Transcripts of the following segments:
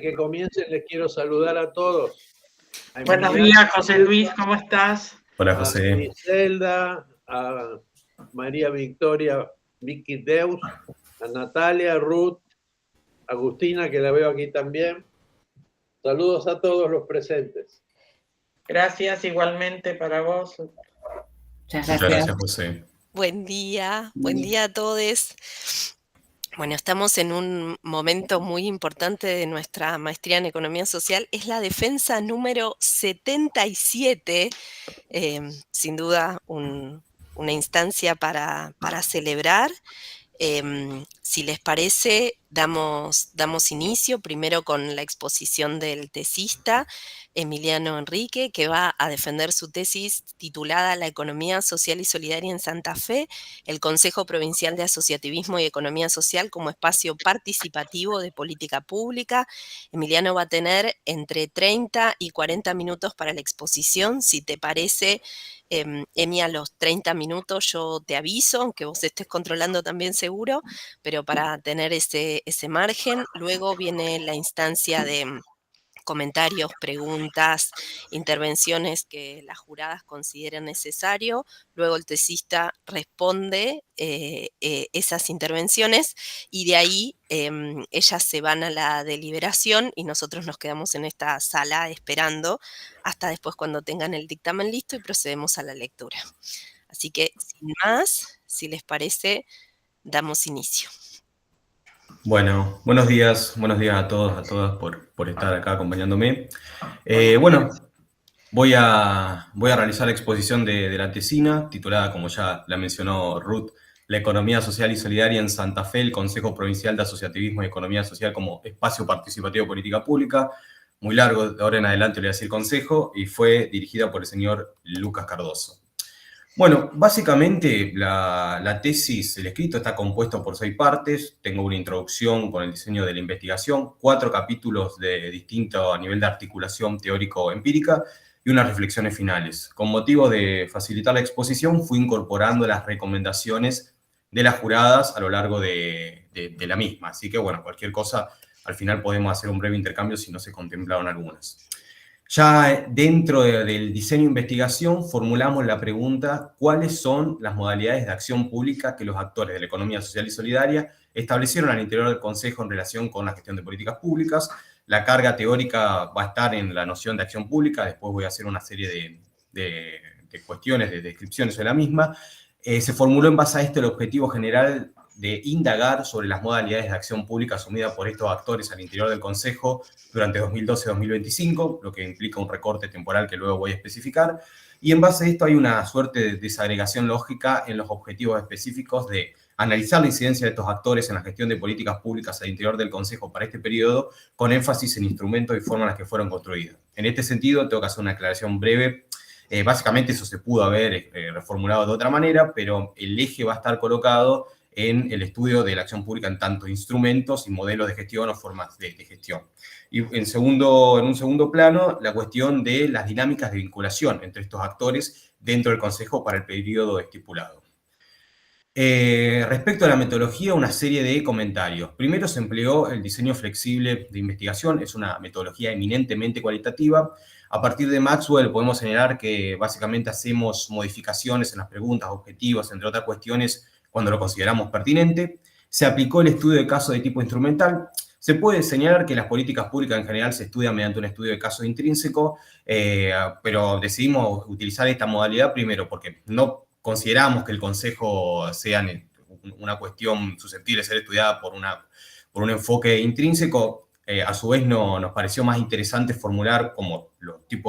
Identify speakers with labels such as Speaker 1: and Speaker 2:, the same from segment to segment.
Speaker 1: Que comiencen, les quiero saludar a todos.
Speaker 2: Buenos días, José Luis, ¿cómo estás?
Speaker 3: Hola, José.
Speaker 1: A Griselda, a María Victoria, Vicky Deus, a Natalia, Ruth, Agustina, que la veo aquí también. Saludos a todos los presentes.
Speaker 2: Gracias, igualmente para vos.
Speaker 3: Muchas gracias, José.
Speaker 4: Buen día a todos. Bueno, estamos en un momento muy importante de nuestra maestría en Economía Social. Es la defensa número 77, sin duda una instancia para celebrar. Si les parece, damos inicio primero con la exposición del tesista Emiliano Enrique, que va a defender su tesis titulada La economía social y solidaria en Santa Fe, el Consejo Provincial de Asociativismo y Economía Social como espacio participativo de política pública. Emiliano va a tener entre 30 y 40 minutos para la exposición. Si te parece, Emi, a los 30 minutos yo te aviso, aunque vos estés controlando también seguro, pero para tener ese margen. Luego viene la instancia de comentarios, preguntas, intervenciones que las juradas consideren necesario. Luego el tesista responde esas intervenciones y de ahí ellas se van a la deliberación y nosotros nos quedamos en esta sala esperando hasta después cuando tengan el dictamen listo y procedemos a la lectura. Así que, sin más, si les parece, damos inicio.
Speaker 3: Bueno, buenos días a todos, a todas por estar acá acompañándome. Bueno, voy a realizar la exposición de la tesina, titulada, como ya la mencionó Ruth, La economía social y solidaria en Santa Fe, el Consejo Provincial de Asociativismo y Economía Social como espacio participativo de política pública. Muy largo, de ahora en adelante le voy a decir consejo, y fue dirigida por el señor Lucas Cardoso. Bueno, básicamente la tesis, el escrito está compuesto por 6 partes. Tengo una introducción con el diseño de la investigación, 4 capítulos de distinto nivel de articulación teórico-empírica y unas reflexiones finales. Con motivo de facilitar la exposición, fui incorporando las recomendaciones de las juradas a lo largo de la misma. Así que, bueno, cualquier cosa, al final podemos hacer un breve intercambio si no se contemplaron algunas. Ya dentro del diseño de investigación formulamos la pregunta: ¿cuáles son las modalidades de acción pública que los actores de la economía social y solidaria establecieron al interior del Consejo en relación con la gestión de políticas públicas? La carga teórica va a estar en la noción de acción pública, después voy a hacer una serie de cuestiones, de descripciones de la misma. Se formuló en base a esto el objetivo general de indagar sobre las modalidades de acción pública asumidas por estos actores al interior del Consejo durante 2012-2025, lo que implica un recorte temporal que luego voy a especificar. Y en base a esto hay una suerte de desagregación lógica en los objetivos específicos de analizar la incidencia de estos actores en la gestión de políticas públicas al interior del Consejo para este periodo, con énfasis en instrumentos y formas en las que fueron construidas. En este sentido, tengo que hacer una aclaración breve. Básicamente eso se pudo haber reformulado de otra manera, pero el eje va a estar colocado en el estudio de la acción pública en tanto instrumentos y modelos de gestión o formas de gestión. Y en un segundo plano, la cuestión de las dinámicas de vinculación entre estos actores dentro del Consejo para el periodo estipulado. Respecto a la metodología, una serie de comentarios. Primero, se empleó el diseño flexible de investigación, es una metodología eminentemente cualitativa. A partir de Maxwell podemos señalar que básicamente hacemos modificaciones en las preguntas, objetivos, entre otras cuestiones, cuando lo consideramos pertinente. Se aplicó el estudio de caso de tipo instrumental. Se puede señalar que las políticas públicas en general se estudian mediante un estudio de caso intrínseco, pero decidimos utilizar esta modalidad primero porque no consideramos que el Consejo sea una cuestión susceptible de ser estudiada por un enfoque intrínseco. A su vez nos pareció más interesante formular, como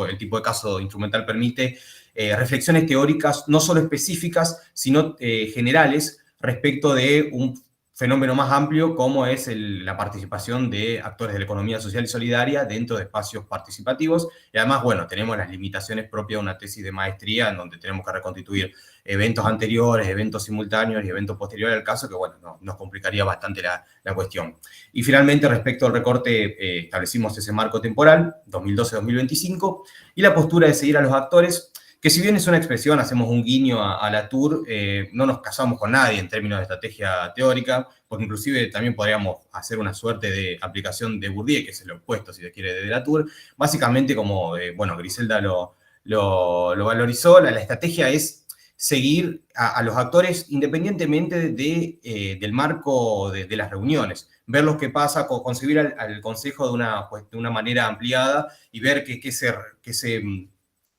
Speaker 3: el tipo de caso instrumental permite, reflexiones teóricas no solo específicas, sino generales respecto de un fenómeno más amplio como es la participación de actores de la economía social y solidaria dentro de espacios participativos. Y además, bueno, tenemos las limitaciones propias de una tesis de maestría en donde tenemos que reconstituir eventos anteriores, eventos simultáneos y eventos posteriores al caso, que bueno, nos complicaría bastante la cuestión. Y finalmente, respecto al recorte, establecimos ese marco temporal, 2012-2025, y la postura de seguir a los actores que si bien es una expresión, hacemos un guiño a Latour, no nos casamos con nadie en términos de estrategia teórica, porque inclusive también podríamos hacer una suerte de aplicación de Bourdieu, que es el opuesto, si se quiere, de Latour. Básicamente, como, bueno, Griselda lo valorizó, la estrategia es seguir a los actores independientemente del marco de las reuniones, ver lo que pasa, concebir al Consejo de una manera ampliada y ver qué se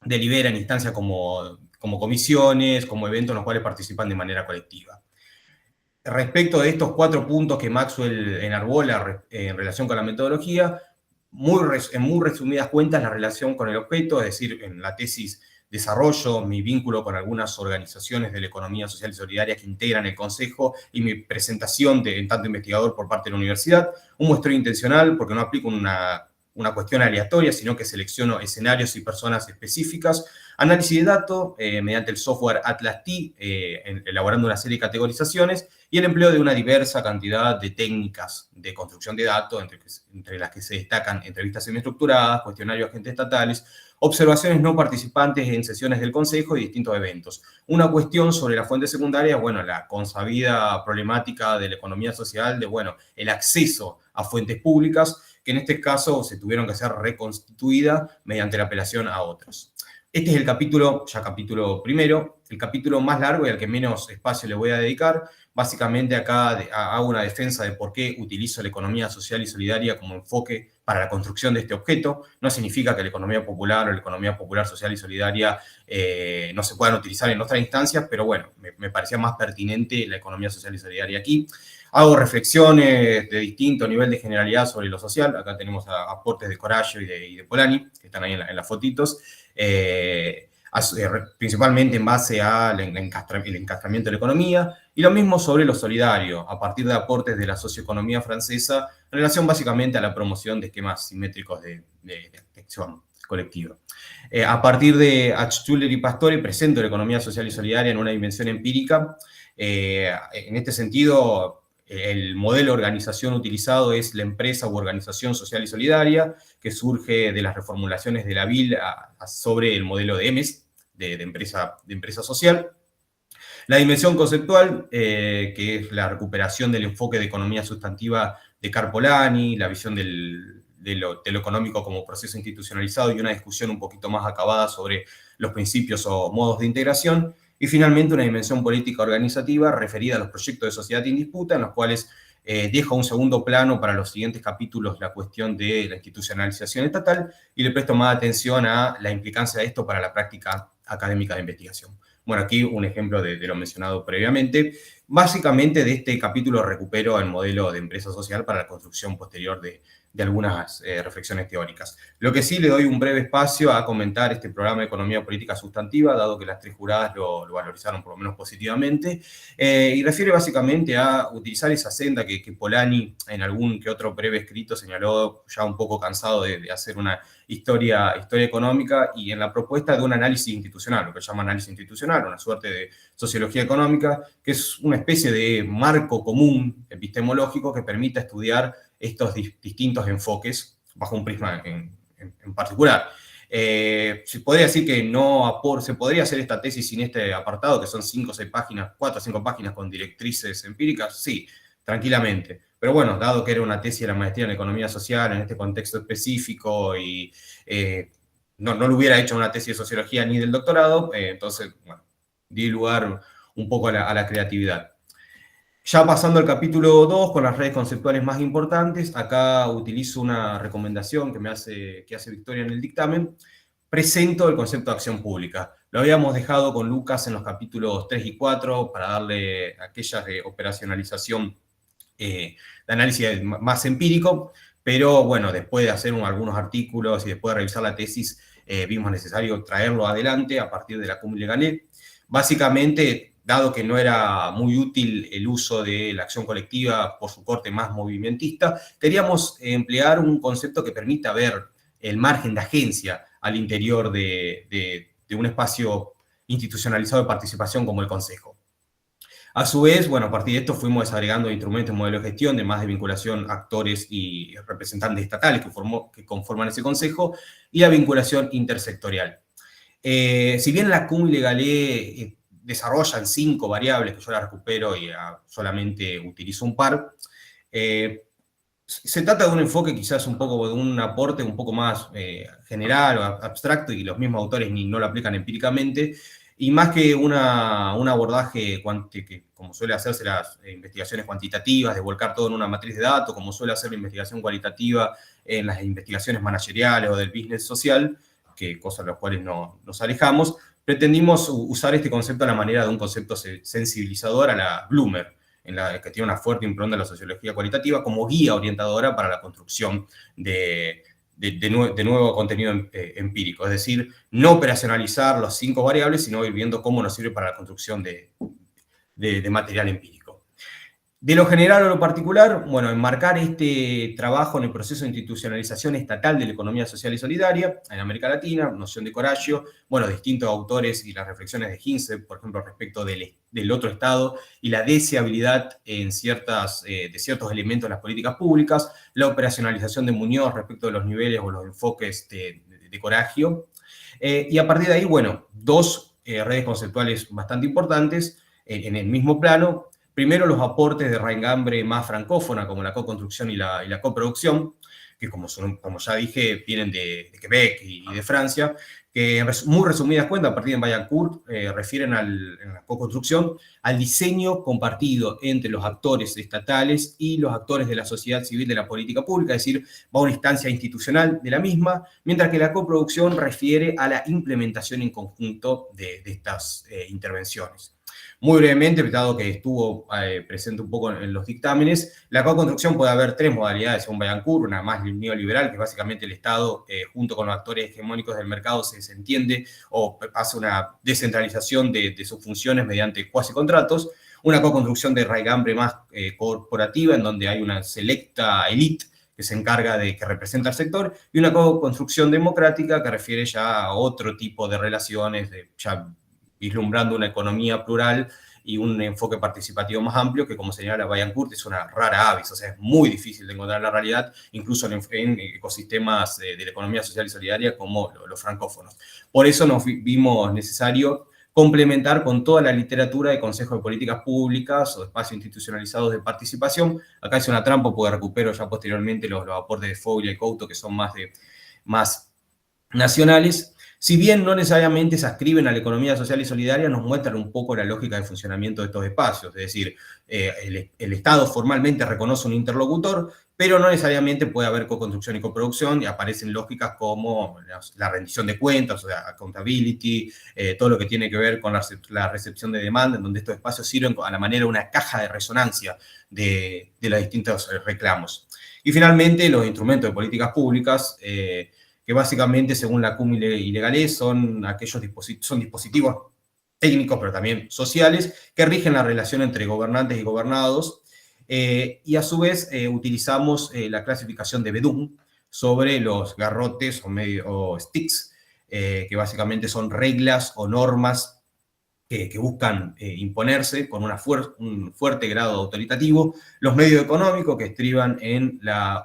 Speaker 3: delibera en instancias como comisiones, como eventos en los cuales participan de manera colectiva. Respecto de estos 4 puntos que Maxwell enarbola en relación con la metodología, en muy resumidas cuentas, la relación con el objeto, es decir, en la tesis desarrollo mi vínculo con algunas organizaciones de la economía social y solidaria que integran el Consejo y mi presentación en tanto investigador por parte de la universidad, un muestreo intencional porque no aplico una cuestión aleatoria, sino que selecciono escenarios y personas específicas, análisis de datos mediante el software Atlas-T, elaborando una serie de categorizaciones, y el empleo de una diversa cantidad de técnicas de construcción de datos, entre las que se destacan entrevistas semiestructuradas, cuestionarios a agentes estatales, observaciones no participantes en sesiones del Consejo y distintos eventos. Una cuestión sobre la fuente secundaria, bueno, la consabida problemática de la economía social, el acceso a fuentes públicas, que en este caso se tuvieron que ser reconstituidas mediante la apelación a otros. Este es el capítulo primero, el capítulo más largo y al que menos espacio le voy a dedicar. Básicamente acá hago una defensa de por qué utilizo la economía social y solidaria como enfoque para la construcción de este objeto. No significa que la economía popular o la economía popular social y solidaria no se puedan utilizar en otras instancias, pero bueno, me parecía más pertinente la economía social y solidaria aquí. Hago reflexiones de distinto nivel de generalidad sobre lo social. Acá tenemos aportes de Corallo y de Polanyi, que están ahí en las fotitos. Principalmente en base al encastramiento de la economía, y lo mismo sobre lo solidario, a partir de aportes de la socioeconomía francesa, en relación básicamente a la promoción de esquemas simétricos de acción colectiva. A partir de Altschuler y Pastore, presento la economía social y solidaria en una dimensión empírica. En este sentido, el modelo de organización utilizado es la empresa u organización social y solidaria, que surge de las reformulaciones de la BIL sobre el modelo de EMES, de empresa social. La dimensión conceptual, que es la recuperación del enfoque de economía sustantiva de Karl Polanyi, la visión de lo económico como proceso institucionalizado y una discusión un poquito más acabada sobre los principios o modos de integración. Y finalmente una dimensión política organizativa referida a los proyectos de sociedad en disputa, en los cuales dejo un segundo plano para los siguientes capítulos la cuestión de la institucionalización estatal y le presto más atención a la implicancia de esto para la práctica académica de investigación. Bueno, aquí un ejemplo de lo mencionado previamente. Básicamente de este capítulo recupero el modelo de empresa social para la construcción posterior de algunas reflexiones teóricas. Lo que sí le doy un breve espacio a comentar este programa de economía política sustantiva, dado que las 3 juradas lo valorizaron por lo menos positivamente, y refiere básicamente a utilizar esa senda que Polanyi en algún que otro breve escrito señaló, ya un poco cansado de hacer una historia económica, y en la propuesta de un análisis institucional, lo que llama análisis institucional, una suerte de sociología económica, que es una especie de marco común epistemológico que permita estudiar estos distintos enfoques bajo un prisma en particular. Se podría decir que se podría hacer esta tesis sin este apartado, que son 5 o 6 páginas, 4 o 5 páginas con directrices empíricas, sí, tranquilamente. Pero bueno, dado que era una tesis de la maestría en economía social en este contexto específico y no lo hubiera hecho una tesis de sociología ni del doctorado, entonces, bueno, di lugar un poco a la creatividad. Ya pasando al capítulo 2, con las redes conceptuales más importantes, acá utilizo una recomendación que hace Victoria en el dictamen. Presento el concepto de acción pública. Lo habíamos dejado con Lucas en los capítulos 3 y 4 para darle aquellas de operacionalización de análisis más empírico, pero bueno, después de hacer algunos artículos y después de revisar la tesis, vimos necesario traerlo adelante a partir de la Cum Legané. Básicamente, dado que no era muy útil el uso de la acción colectiva por su corte más movimentista, queríamos emplear un concepto que permita ver el margen de agencia al interior de un espacio institucionalizado de participación como el Consejo. A su vez, bueno, a partir de esto fuimos desagregando instrumentos de modelo de gestión de más de vinculación actores y representantes estatales que conforman ese Consejo y la vinculación intersectorial. Si bien la cum legale desarrollan 5 variables, que yo las recupero y solamente utilizo un par, se trata de un enfoque quizás un poco de un aporte un poco más general o abstracto, y los mismos autores no lo aplican empíricamente, y más que un abordaje que, como suele hacerse las investigaciones cuantitativas, de volcar todo en una matriz de datos, como suele hacer la investigación cualitativa en las investigaciones manageriales o del business social, que cosas de las cuales nos alejamos, pretendimos usar este concepto a la manera de un concepto sensibilizador a la Blumer, que tiene una fuerte impronta en la sociología cualitativa, como guía orientadora para la construcción de nuevo contenido empírico. Es decir, no operacionalizar los 5 variables, sino ir viendo cómo nos sirve para la construcción de material empírico. De lo general a lo particular, bueno, enmarcar este trabajo en el proceso de institucionalización estatal de la economía social y solidaria en América Latina, noción de Coraggio, bueno, distintos autores y las reflexiones de Hinsel, por ejemplo, respecto del otro Estado y la deseabilidad de ciertos elementos de las políticas públicas, la operacionalización de Muñoz respecto de los niveles o los enfoques de Coraggio, y a partir de ahí, bueno, 2 redes conceptuales bastante importantes en el mismo plano. Primero, los aportes de raigambre más francófona, como la co-construcción y la coproducción, que como ya dije, vienen de Quebec y de Francia, que muy resumidas cuentas, a partir de Vaillancourt, refieren en la co-construcción al diseño compartido entre los actores estatales y los actores de la sociedad civil de la política pública, es decir, va a una instancia institucional de la misma, mientras que la coproducción refiere a la implementación en conjunto de estas intervenciones. Muy brevemente, dado que estuvo presente un poco en los dictámenes, la co-construcción puede haber 3 modalidades según Vaillancourt: una más neoliberal, que básicamente el Estado, junto con los actores hegemónicos del mercado, se desentiende o hace una descentralización de sus funciones mediante cuasi contratos; una co-construcción de raigambre más corporativa, en donde hay una selecta élite que se encarga que representa al sector; y una co-construcción democrática, que refiere ya a otro tipo de relaciones, ya vislumbrando una economía plural y un enfoque participativo más amplio, que, como señala Vaillancourt, es una rara avis. O sea, es muy difícil de encontrar la realidad, incluso en ecosistemas de la economía social y solidaria como los francófonos. Por eso nos vimos necesario complementar con toda la literatura de consejos de políticas públicas o de espacios institucionalizados de participación. Acá es una trampa, porque recupero ya posteriormente los aportes de Foglia y Couto, que son más nacionales. Si bien no necesariamente se ascriben a la economía social y solidaria, nos muestran un poco la lógica de funcionamiento de estos espacios. Es decir, el Estado formalmente reconoce un interlocutor, pero no necesariamente puede haber co-construcción y coproducción, y aparecen lógicas como la rendición de cuentas, o sea, accountability, todo lo que tiene que ver con la recepción de demanda, en donde estos espacios sirven a la manera de una caja de resonancia de los distintos reclamos. Y finalmente, los instrumentos de políticas públicas, que básicamente, según la cum legale, son dispositivos técnicos, pero también sociales, que rigen la relación entre gobernantes y gobernados, y a su vez utilizamos la clasificación de Bedum sobre los garrotes o sticks, que básicamente son reglas o normas que buscan imponerse con un fuerte grado autoritativo, los medios económicos, que estriban en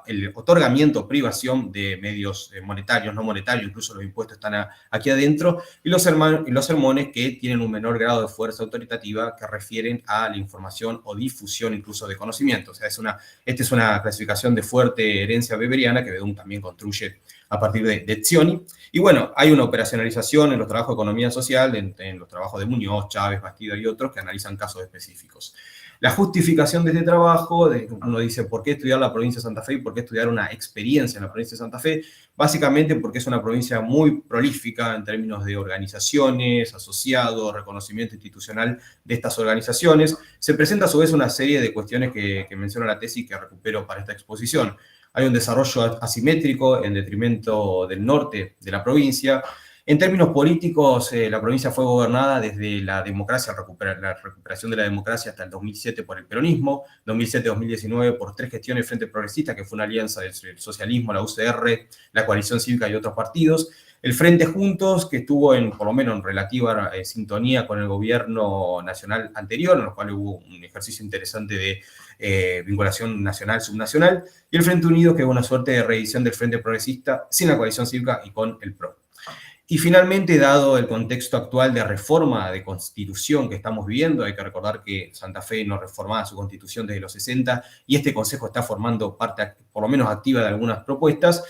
Speaker 3: el otorgamiento o privación de medios monetarios, no monetarios, incluso los impuestos están aquí adentro, y los sermones, que tienen un menor grado de fuerza autoritativa, que refieren a la información o difusión incluso de conocimiento. O sea, esta es una clasificación de fuerte herencia weberiana que Bedum también construye a partir de Zioni. Y bueno, hay una operacionalización en los trabajos de economía social, en los trabajos de Muñoz, Chávez, Bastida y otros, que analizan casos específicos. La justificación de este trabajo, uno dice, ¿por qué estudiar la provincia de Santa Fe y por qué estudiar una experiencia en la provincia de Santa Fe? Básicamente porque es una provincia muy prolífica en términos de organizaciones, asociados, reconocimiento institucional de estas organizaciones. Se presenta a su vez una serie de cuestiones que menciona la tesis, que recupero para esta exposición. Hay un desarrollo asimétrico en detrimento del norte de la provincia. En términos políticos, la provincia fue gobernada desde la democracia, la recuperación de la democracia, hasta el 2007 por el peronismo, 2007-2019 por 3 gestiones del Frente Progresista, que fue una alianza del socialismo, la UCR, la Coalición Cívica y otros partidos. El Frente Juntos, que estuvo por lo menos en relativa sintonía con el gobierno nacional anterior, en el cual hubo un ejercicio interesante de vinculación nacional-subnacional, y el Frente Unido, que es una suerte de reedición del Frente Progresista sin la Coalición Cívica y con el PRO. Y finalmente, dado el contexto actual de reforma de constitución que estamos viviendo, hay que recordar que Santa Fe no reformaba su constitución desde los 60 y este consejo está formando parte, por lo menos activa, de algunas propuestas.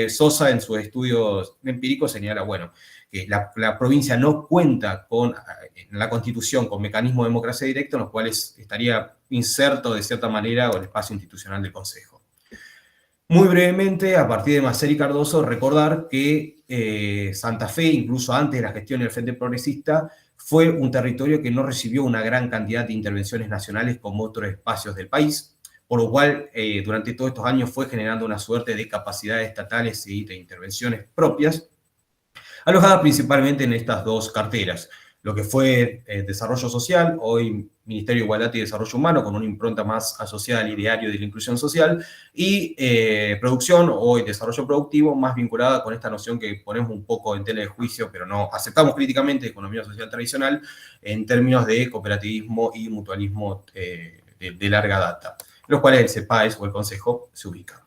Speaker 3: Sosa, en sus estudios empíricos, señala, bueno, que la provincia no cuenta en la constitución con mecanismos de democracia directa, en los cuales estaría inserto de cierta manera el espacio institucional del consejo. Muy brevemente, a partir de Macer y Cardoso, recordar que Santa Fe, incluso antes de la gestión del Frente Progresista, fue un territorio que no recibió una gran cantidad de intervenciones nacionales como otros espacios del país, por lo cual durante todos estos años fue generando una suerte de capacidades estatales y de intervenciones propias, alojadas principalmente en estas dos carteras, lo que fue Desarrollo Social, hoy Ministerio de Igualdad y Desarrollo Humano, con una impronta más asociada al ideario de la inclusión social, y Producción, hoy Desarrollo Productivo, más vinculada con esta noción que ponemos un poco en tela de juicio, pero no aceptamos críticamente, de economía social tradicional, en términos de cooperativismo y mutualismo de larga data, los cuales el CEPAES o el Consejo se ubica.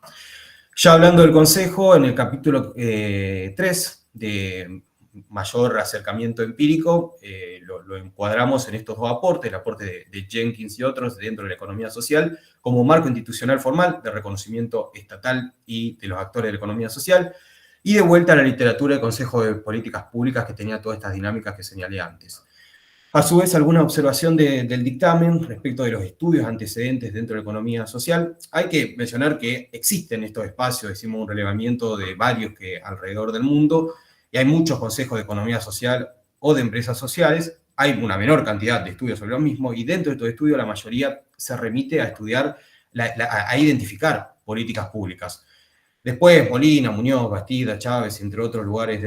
Speaker 3: Ya hablando del Consejo, en el capítulo 3 de mayor acercamiento empírico, lo encuadramos en estos dos aportes, el aporte de Jenkins y otros dentro de la economía social, como marco institucional formal de reconocimiento estatal y de los actores de la economía social, y de vuelta a la literatura del Consejo de Políticas Públicas que tenía todas estas dinámicas que señalé antes. A su vez, alguna observación del dictamen respecto de los estudios antecedentes dentro de la economía social. Hay que mencionar que existen estos espacios, hicimos un relevamiento de varios que alrededor del mundo, y hay muchos consejos de economía social o de empresas sociales, hay una menor cantidad de estudios sobre lo mismo, y dentro de estos estudios la mayoría se remite a estudiar, a identificar políticas públicas. Después, Molina, Muñoz, Bastida, Chávez, entre otros lugares,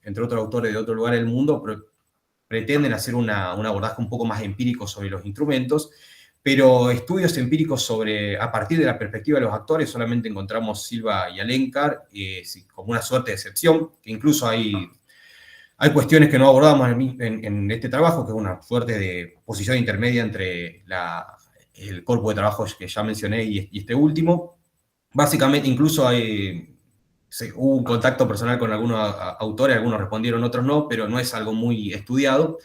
Speaker 3: entre otros autores de otros lugares del mundo, pretenden hacer un abordaje un poco más empírico sobre los instrumentos, pero estudios empíricos a partir de la perspectiva de los actores, solamente encontramos Silva y Alencar como una suerte de excepción, que incluso hay cuestiones que no abordamos en este trabajo, que es una suerte de posición intermedia entre el corpus de trabajo que ya mencioné y este último. Básicamente, incluso hubo un contacto personal con algunos autores, algunos respondieron, otros no, pero no es algo muy estudiado.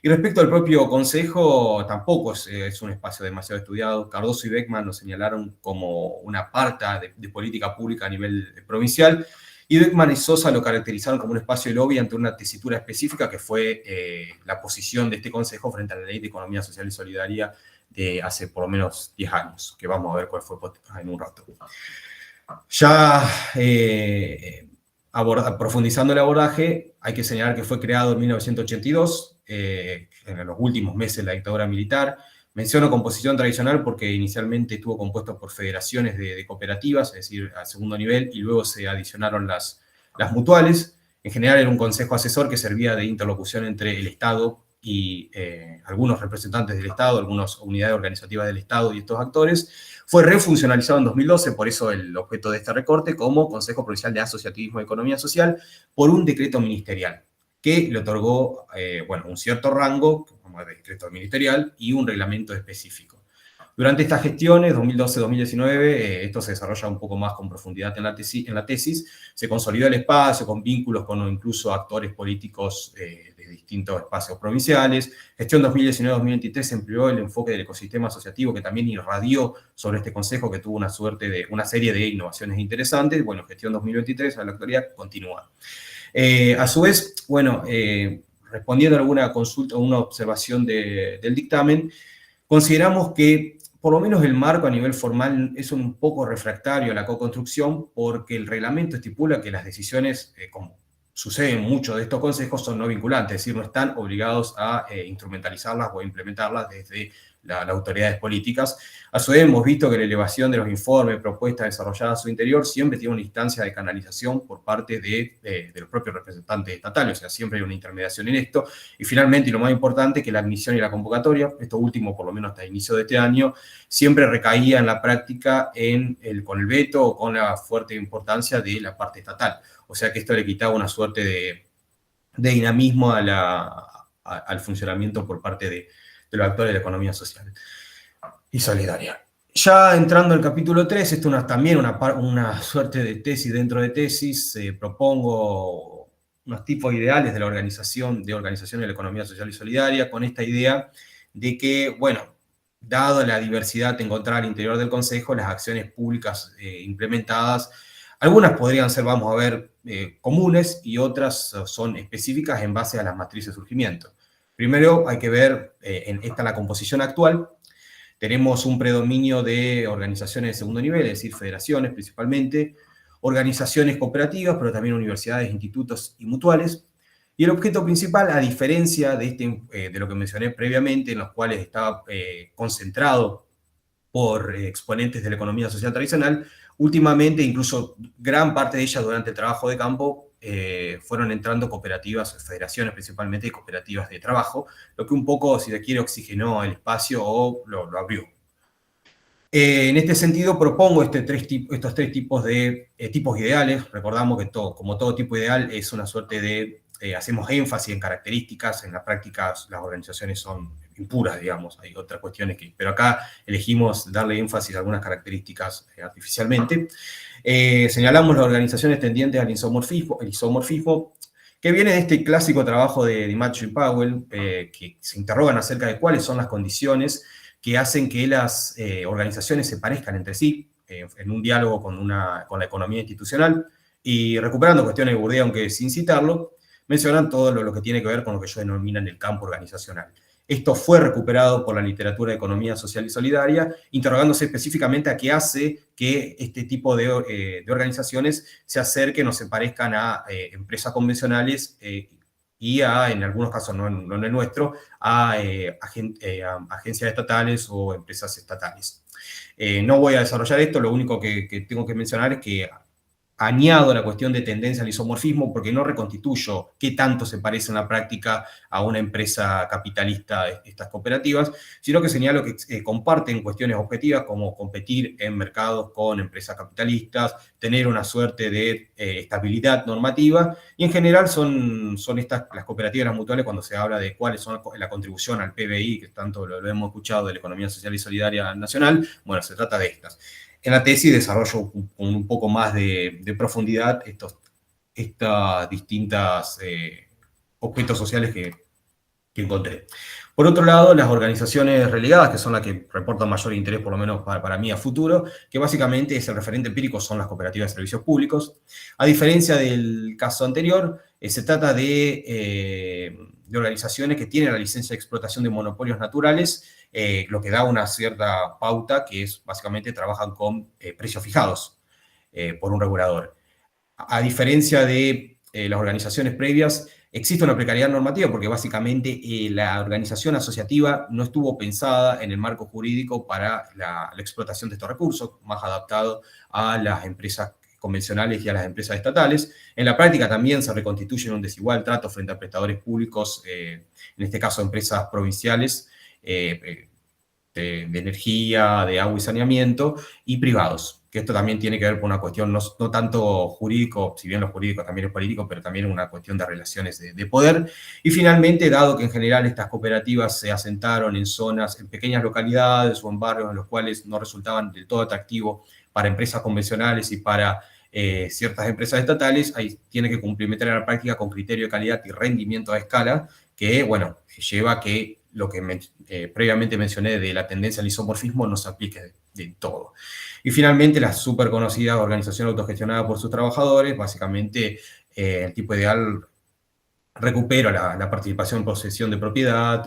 Speaker 3: Y respecto al propio Consejo, tampoco es un espacio demasiado estudiado. Cardoso y Beckman lo señalaron como una parte de política pública a nivel provincial, y Beckman y Sosa lo caracterizaron como un espacio de lobby ante una tesitura específica que fue la posición de este Consejo frente a la Ley de Economía Social y Solidaria de hace por lo menos 10 años, que vamos a ver cuál fue en un rato. Ya profundizando el abordaje, hay que señalar que fue creado en 1982, en los últimos meses de la dictadura militar. Menciono composición tradicional porque inicialmente estuvo compuesto por federaciones de cooperativas, es decir, al segundo nivel, y luego se adicionaron las mutuales. En general era un consejo asesor que servía de interlocución entre el Estado y algunos representantes del Estado, algunas unidades organizativas del Estado y estos actores. Fue refuncionalizado en 2012, por eso el objeto de este recorte, como Consejo Provincial de Asociativismo y Economía Social, por un decreto ministerial, que le otorgó un cierto rango, como el decreto ministerial, y un reglamento específico. Durante estas gestiones, 2012-2019, esto se desarrolla un poco más con profundidad en la tesis, se consolidó el espacio con vínculos con incluso actores políticos de distintos espacios provinciales. Gestión 2019-2023 se empleó el enfoque del ecosistema asociativo que también irradió sobre este consejo, que tuvo una serie de innovaciones interesantes. Bueno, gestión 2023 a la actualidad continúa. A su vez, respondiendo a alguna consulta o una observación del dictamen, consideramos que por lo menos el marco a nivel formal es un poco refractario a la co-construcción, porque el reglamento estipula que las decisiones, como sucede en muchos de estos consejos, son no vinculantes, es decir, no están obligados a instrumentalizarlas o a implementarlas desde las autoridades políticas. A su vez, hemos visto que la elevación de los informes, propuestas desarrolladas a su interior, siempre tiene una instancia de canalización por parte de los propios representantes estatales, o sea, siempre hay una intermediación en esto. Y finalmente, y lo más importante, que la admisión y la convocatoria, esto último por lo menos hasta el inicio de este año, siempre recaía en la práctica con el veto o con la fuerte importancia de la parte estatal. O sea que esto le quitaba una suerte de dinamismo al funcionamiento por parte de los actores de la economía social y solidaria. Ya entrando al capítulo 3, esto es también una suerte de tesis dentro de tesis. Propongo unos tipos ideales de la organización de la economía social y solidaria, con esta idea de que, bueno, dado la diversidad encontrada al interior del Consejo, las acciones públicas implementadas, algunas podrían ser, vamos a ver, comunes y otras son específicas en base a las matrices de surgimiento. Primero hay que ver, esta la composición actual. Tenemos un predominio de organizaciones de segundo nivel, es decir, federaciones principalmente, organizaciones cooperativas, pero también universidades, institutos y mutuales. Y el objeto principal, a diferencia de lo que mencioné previamente, en los cuales estaba concentrado por exponentes de la economía social tradicional, últimamente, incluso gran parte de ellas durante el trabajo de campo, fueron entrando cooperativas, federaciones principalmente, y cooperativas de trabajo, lo que un poco, si se quiere, oxigenó el espacio o lo abrió. En este sentido, propongo estos tres tipos de tipos ideales. Recordamos que como todo tipo ideal es una suerte de, hacemos énfasis en características, en la práctica las organizaciones son impuras, digamos, hay otras cuestiones pero acá elegimos darle énfasis a algunas características artificialmente. Señalamos las organizaciones tendientes al isomorfismo, que viene de este clásico trabajo de DiMaggio y Powell, que se interrogan acerca de cuáles son las condiciones que hacen que las organizaciones se parezcan entre sí, en un diálogo con la economía institucional, y recuperando cuestiones de Bourdieu, aunque sin citarlo, mencionan todo lo que tiene que ver con lo que ellos denominan el campo organizacional. Esto fue recuperado por la literatura de economía social y solidaria, interrogándose específicamente a qué hace que este tipo de organizaciones se acerquen o se parezcan a empresas convencionales y en algunos casos, no en el nuestro, a agencias estatales o empresas estatales. No voy a desarrollar esto, lo único que tengo que mencionar es que añado la cuestión de tendencia al isomorfismo porque no reconstituyo qué tanto se parece en la práctica a una empresa capitalista estas cooperativas, sino que señalo que comparten cuestiones objetivas como competir en mercados con empresas capitalistas, tener una suerte de estabilidad normativa, y en general son estas las cooperativas, las mutuales, cuando se habla de cuáles son la contribución al PBI, que tanto lo hemos escuchado de la economía social y solidaria nacional. Bueno, se trata de estas. En la tesis desarrollo con un poco más de profundidad estas distintas objetos sociales que encontré. Por otro lado, las organizaciones relegadas, que son las que reportan mayor interés, por lo menos para mí a futuro, que básicamente es el referente empírico, son las cooperativas de servicios públicos. A diferencia del caso anterior, se trata de organizaciones que tienen la licencia de explotación de monopolios naturales, lo que da una cierta pauta, que es básicamente trabajan con precios fijados por un regulador. A diferencia de las organizaciones previas, existe una precariedad normativa porque básicamente la organización asociativa no estuvo pensada en el marco jurídico para la explotación de estos recursos, más adaptado a las empresas convencionales y a las empresas estatales. En la práctica también se reconstituye un desigual trato frente a prestadores públicos, en este caso empresas provinciales, de energía, de agua y saneamiento, y privados, que esto también tiene que ver con una cuestión no tanto jurídico, si bien lo jurídico también es político, pero también una cuestión de relaciones de poder. Y finalmente, dado que en general estas cooperativas se asentaron en zonas, en pequeñas localidades o en barrios en los cuales no resultaban del todo atractivos para empresas convencionales y para ciertas empresas estatales, ahí tiene que cumplimentar en la práctica con criterio de calidad y rendimiento a escala, que, bueno, lleva a que lo que previamente mencioné de la tendencia al isomorfismo no se aplique de todo. Y finalmente, la súper conocida organización autogestionada por sus trabajadores, básicamente el tipo ideal recupera la participación en posesión de propiedad,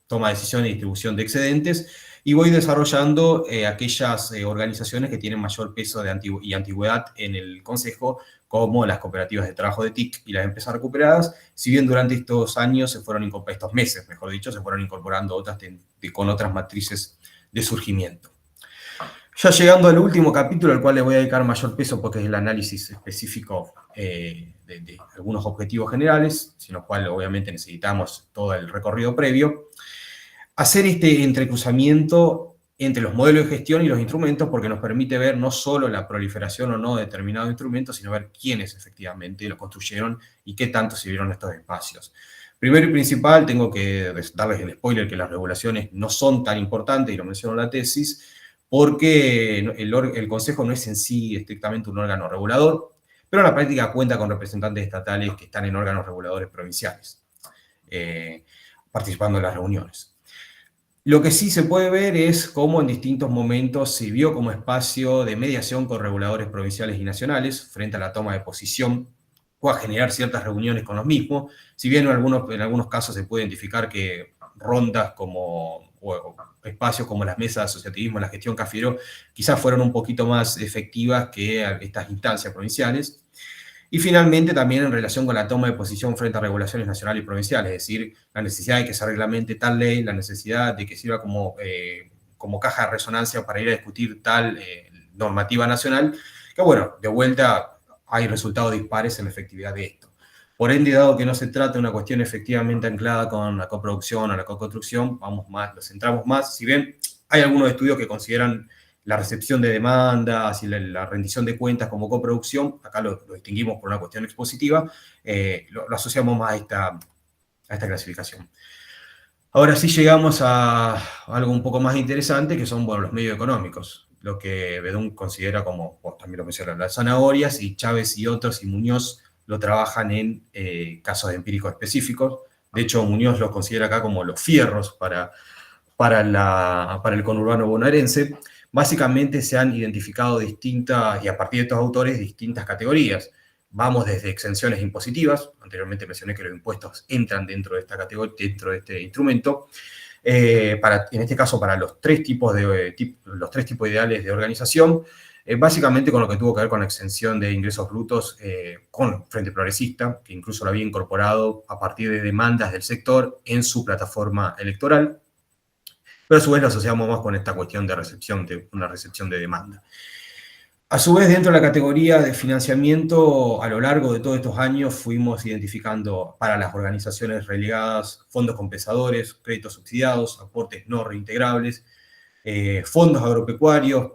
Speaker 3: toma de decisiones y distribución de excedentes, y voy desarrollando aquellas organizaciones que tienen mayor peso y antigüedad en el Consejo, como las cooperativas de trabajo de TIC y las empresas recuperadas, si bien durante estos años estos meses, mejor dicho, se fueron incorporando otras con otras matrices de surgimiento. Ya llegando al último capítulo, al cual le voy a dedicar mayor peso porque es el análisis específico de algunos objetivos generales, sin lo cual obviamente necesitamos todo el recorrido previo. Hacer este entrecruzamiento entre los modelos de gestión y los instrumentos, porque nos permite ver no solo la proliferación o no de determinados instrumentos, sino ver quiénes efectivamente los construyeron y qué tanto sirvieron estos espacios. Primero y principal, tengo que darles el spoiler que las regulaciones no son tan importantes, y lo menciono en la tesis, porque el Consejo no es en sí estrictamente un órgano regulador, pero en la práctica cuenta con representantes estatales que están en órganos reguladores provinciales, participando en las reuniones. Lo que sí se puede ver es cómo en distintos momentos se vio como espacio de mediación con reguladores provinciales y nacionales frente a la toma de posición o a generar ciertas reuniones con los mismos, si bien en algunos casos se puede identificar que rondas o espacios como las mesas de asociativismo, la gestión Cafiero, quizás fueron un poquito más efectivas que estas instancias provinciales. Y finalmente también en relación con la toma de posición frente a regulaciones nacionales y provinciales, es decir, la necesidad de que se reglamente tal ley, la necesidad de que sirva como caja de resonancia para ir a discutir tal normativa nacional, que bueno, de vuelta hay resultados dispares en la efectividad de esto. Por ende, dado que no se trata de una cuestión efectivamente anclada con la coproducción o la coconstrucción, nos centramos más, si bien hay algunos estudios que consideran la recepción de demandas y la rendición de cuentas como coproducción, acá lo distinguimos por una cuestión expositiva, lo asociamos más a esta clasificación. Ahora sí llegamos a algo un poco más interesante, que son los medios económicos, lo que Bedún considera como, también lo mencionan, las zanahorias, y Chávez y otros, y Muñoz lo trabajan en casos empíricos específicos. De hecho, Muñoz los considera acá como los fierros para el conurbano bonaerense. Básicamente se han identificado y a partir de estos autores, distintas categorías. Vamos desde exenciones impositivas, anteriormente mencioné que los impuestos entran dentro de esta categoría, dentro de este instrumento, en este caso para los tres tipos ideales de organización, básicamente con lo que tuvo que ver con la exención de ingresos brutos con Frente Progresista, que incluso lo había incorporado a partir de demandas del sector en su plataforma electoral, pero a su vez lo asociamos más con esta cuestión de una recepción de demanda. A su vez, dentro de la categoría de financiamiento, a lo largo de todos estos años fuimos identificando para las organizaciones relegadas fondos compensadores, créditos subsidiados, aportes no reintegrables, fondos agropecuarios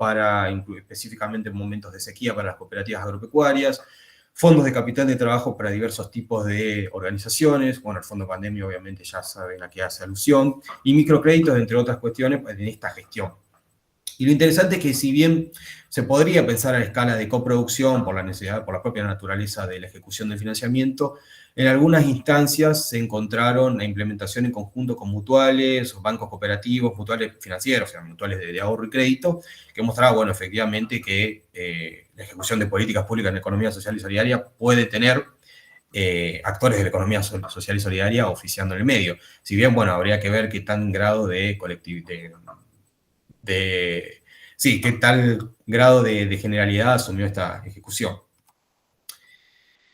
Speaker 3: específicamente en momentos de sequía para las cooperativas agropecuarias, fondos de capital de trabajo para diversos tipos de organizaciones, bueno, el fondo pandemia obviamente ya saben a qué hace alusión, y microcréditos, entre otras cuestiones, en esta gestión. Y lo interesante es que si bien se podría pensar a la escala de coproducción por la propia naturaleza de la ejecución del financiamiento, en algunas instancias se encontraron la implementación en conjunto con mutuales, bancos cooperativos, mutuales financieros, o sea, mutuales de ahorro y crédito, que mostraba, bueno, efectivamente que la ejecución de políticas públicas en la economía social y solidaria puede tener actores de la economía social y solidaria oficiando en el medio. Si bien, bueno, habría que ver qué tal grado de generalidad asumió esta ejecución.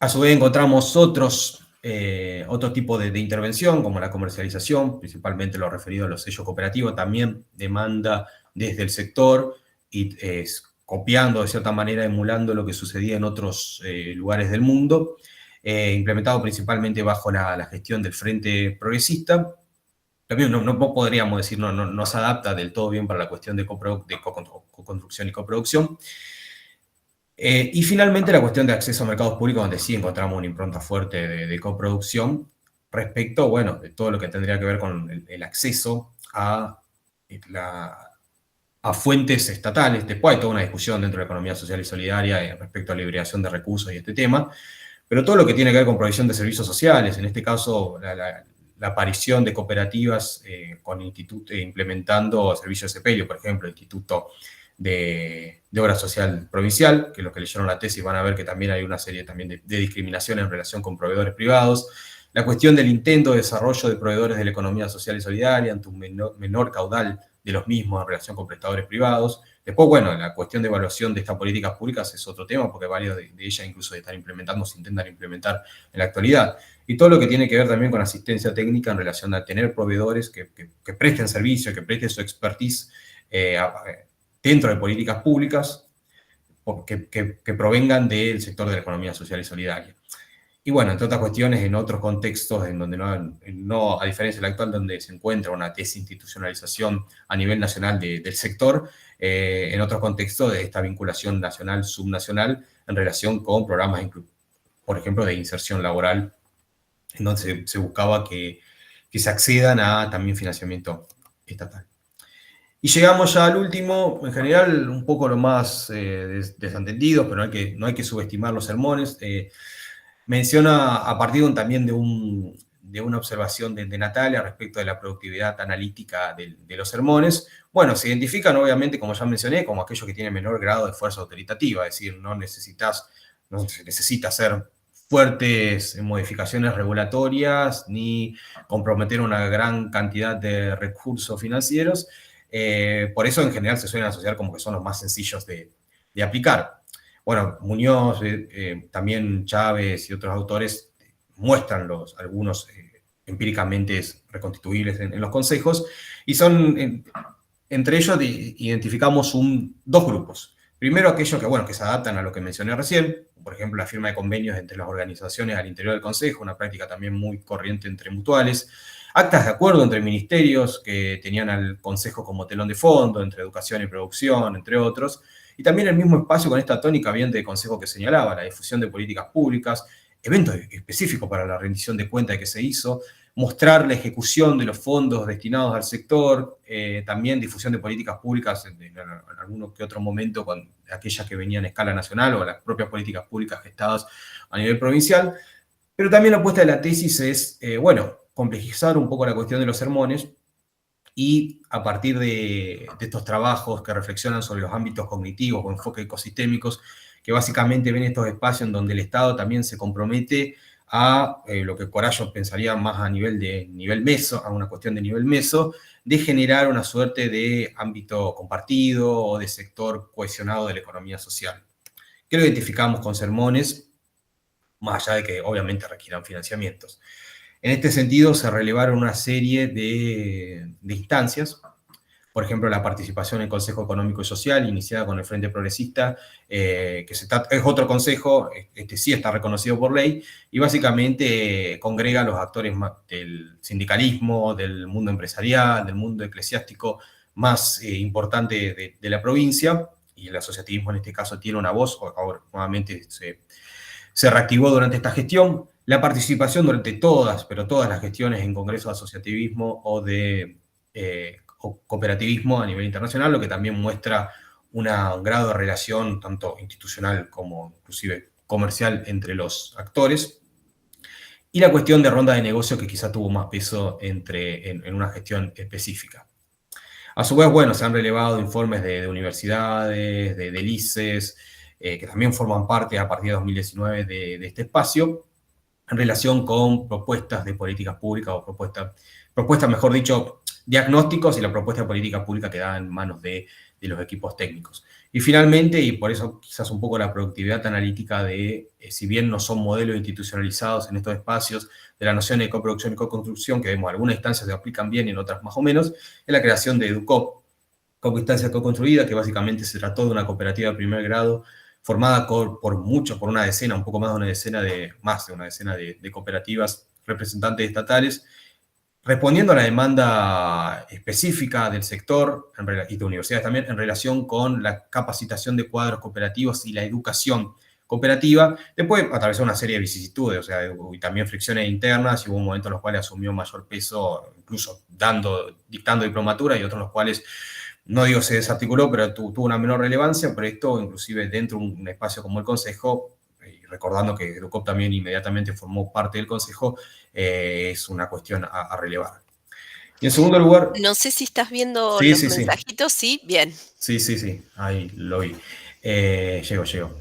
Speaker 3: A su vez encontramos otro tipo de intervención, como la comercialización, principalmente lo referido a los sellos cooperativos, también demanda desde el sector y copiando, de cierta manera, emulando lo que sucedía en otros lugares del mundo, implementado principalmente bajo la gestión del Frente Progresista. También no podríamos decir, no se adapta del todo bien para la cuestión de coconstrucción y coproducción. Y finalmente la cuestión de acceso a mercados públicos, donde sí encontramos una impronta fuerte de coproducción respecto, bueno, de todo lo que tendría que ver con el acceso a fuentes estatales. Después hay toda una discusión dentro de la economía social y solidaria respecto a la liberación de recursos y este tema, pero todo lo que tiene que ver con provisión de servicios sociales, en este caso la aparición de cooperativas con implementando servicios de sepelio, por ejemplo, el Instituto de Obra Social Provincial, que los que leyeron la tesis van a ver que también hay una serie también de discriminación en relación con proveedores privados, la cuestión del intento de desarrollo de proveedores de la economía social y solidaria ante un menor caudal de los mismos en relación con prestadores privados. Después, bueno, la cuestión de evaluación de estas políticas públicas es otro tema, porque varios de ellas incluso se intentan implementar en la actualidad. Y todo lo que tiene que ver también con asistencia técnica en relación a tener proveedores que presten servicio, que presten su expertise dentro de políticas públicas que provengan del sector de la economía social y solidaria. Y bueno, entre otras cuestiones, en otros contextos en donde no, a diferencia del actual, donde se encuentra una desinstitucionalización a nivel nacional del sector, en otros contextos de esta vinculación nacional-subnacional en relación con programas, por ejemplo, de inserción laboral, en donde se buscaba que se accedan a también financiamiento estatal. Y llegamos ya al último, en general un poco lo más desentendido, pero no hay que subestimar los sermones. Menciona a partir también de una observación de Natalia respecto de la productividad analítica de los sermones. Bueno, se identifican obviamente, como ya mencioné, como aquellos que tienen menor grado de fuerza autoritativa, es decir, no se necesita hacer fuertes modificaciones regulatorias ni comprometer una gran cantidad de recursos financieros. Por eso en general se suelen asociar como que son los más sencillos de aplicar. Bueno, Muñoz, también Chávez y otros autores muestran algunos empíricamente reconstituibles en los consejos, y son, entre ellos identificamos dos grupos. Primero aquellos que se adaptan a lo que mencioné recién, por ejemplo la firma de convenios entre las organizaciones al interior del consejo, una práctica también muy corriente entre mutuales, actas de acuerdo entre ministerios que tenían al consejo como telón de fondo, entre educación y producción, entre otros, y también el mismo espacio con esta tónica bien de consejo que señalaba, la difusión de políticas públicas, eventos específicos para la rendición de cuentas que se hizo, mostrar la ejecución de los fondos destinados al sector, también difusión de políticas públicas en alguno que otro momento, con aquellas que venían a escala nacional o las propias políticas públicas gestadas a nivel provincial. Pero también la apuesta de la tesis es, complejizar un poco la cuestión de los sermones, y a partir de estos trabajos que reflexionan sobre los ámbitos cognitivos o enfoques ecosistémicos, que básicamente ven estos espacios en donde el Estado también se compromete a lo que Corallo pensaría más a nivel meso, a una cuestión de nivel meso, de generar una suerte de ámbito compartido o de sector cohesionado de la economía social. ¿Qué lo identificamos con sermones? Más allá de que obviamente requieran financiamientos. En este sentido, se relevaron una serie de instancias, por ejemplo, la participación en el Consejo Económico y Social, iniciada con el Frente Progresista, es otro consejo, este sí está reconocido por ley, y básicamente congrega a los actores del sindicalismo, del mundo empresarial, del mundo eclesiástico más importante de la provincia, y el asociativismo en este caso tiene una voz, ahora nuevamente se reactivó durante esta gestión. La participación durante todas las gestiones en congresos de asociativismo o de cooperativismo a nivel internacional, lo que también muestra un grado de relación tanto institucional como inclusive comercial entre los actores. Y la cuestión de ronda de negocio, que quizá tuvo más peso en una gestión específica. A su vez, se han relevado informes de universidades, de lices, que también forman parte a partir de 2019 de este espacio, en relación con propuestas de políticas públicas o propuestas, mejor dicho, diagnósticos, y la propuesta de política pública queda en manos de los equipos técnicos. Y finalmente, y por eso quizás un poco la productividad analítica si bien no son modelos institucionalizados en estos espacios, de la noción de coproducción y coconstrucción, que vemos algunas instancias se aplican bien y en otras más o menos, es la creación de EduCop, como instancia co-construida, que básicamente se trató de una cooperativa de primer grado formada por una decena, un poco más de una decena de cooperativas representantes estatales, respondiendo a la demanda específica del sector y de universidades también en relación con la capacitación de cuadros cooperativos y la educación cooperativa. Después atravesó una serie de vicisitudes, y también fricciones internas, y hubo momentos en los cuales asumió mayor peso, incluso dictando diplomatura, y otros en los cuales, no digo se desarticuló, pero tuvo una menor relevancia, pero esto inclusive dentro de un espacio como el Consejo, y recordando que EduCop también inmediatamente formó parte del Consejo, es una cuestión a relevar. Y en segundo lugar...
Speaker 4: No sé si estás viendo los mensajitos, sí, bien.
Speaker 3: Sí, ahí lo vi. Llego.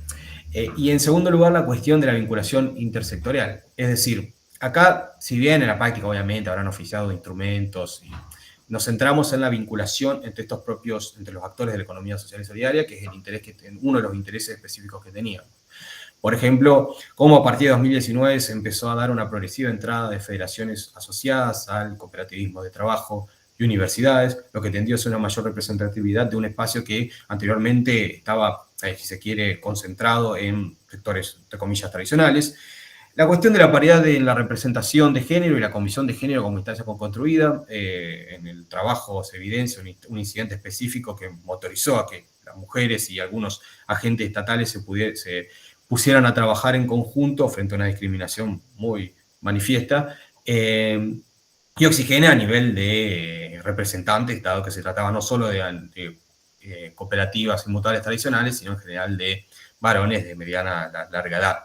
Speaker 3: Y en segundo lugar, la cuestión de la vinculación intersectorial. Es decir, acá, si bien en la práctica obviamente habrán oficiado instrumentos, y nos centramos en la vinculación entre los actores de la economía social y solidaria, que es uno de los intereses específicos que tenían. Por ejemplo, cómo a partir de 2019 se empezó a dar una progresiva entrada de federaciones asociadas al cooperativismo de trabajo y universidades, lo que tendió a ser una mayor representatividad de un espacio que anteriormente estaba, si se quiere, concentrado en sectores, entre comillas, tradicionales. La cuestión de la paridad en la representación de género y la comisión de género como instancia co-construida, en el trabajo se evidencia un incidente específico que motorizó a que las mujeres y algunos agentes estatales se pusieran a trabajar en conjunto frente a una discriminación muy manifiesta. y Oxigene a nivel de representantes, dado que se trataba no solo de cooperativas y mutuales tradicionales, sino en general de varones de mediana larga edad.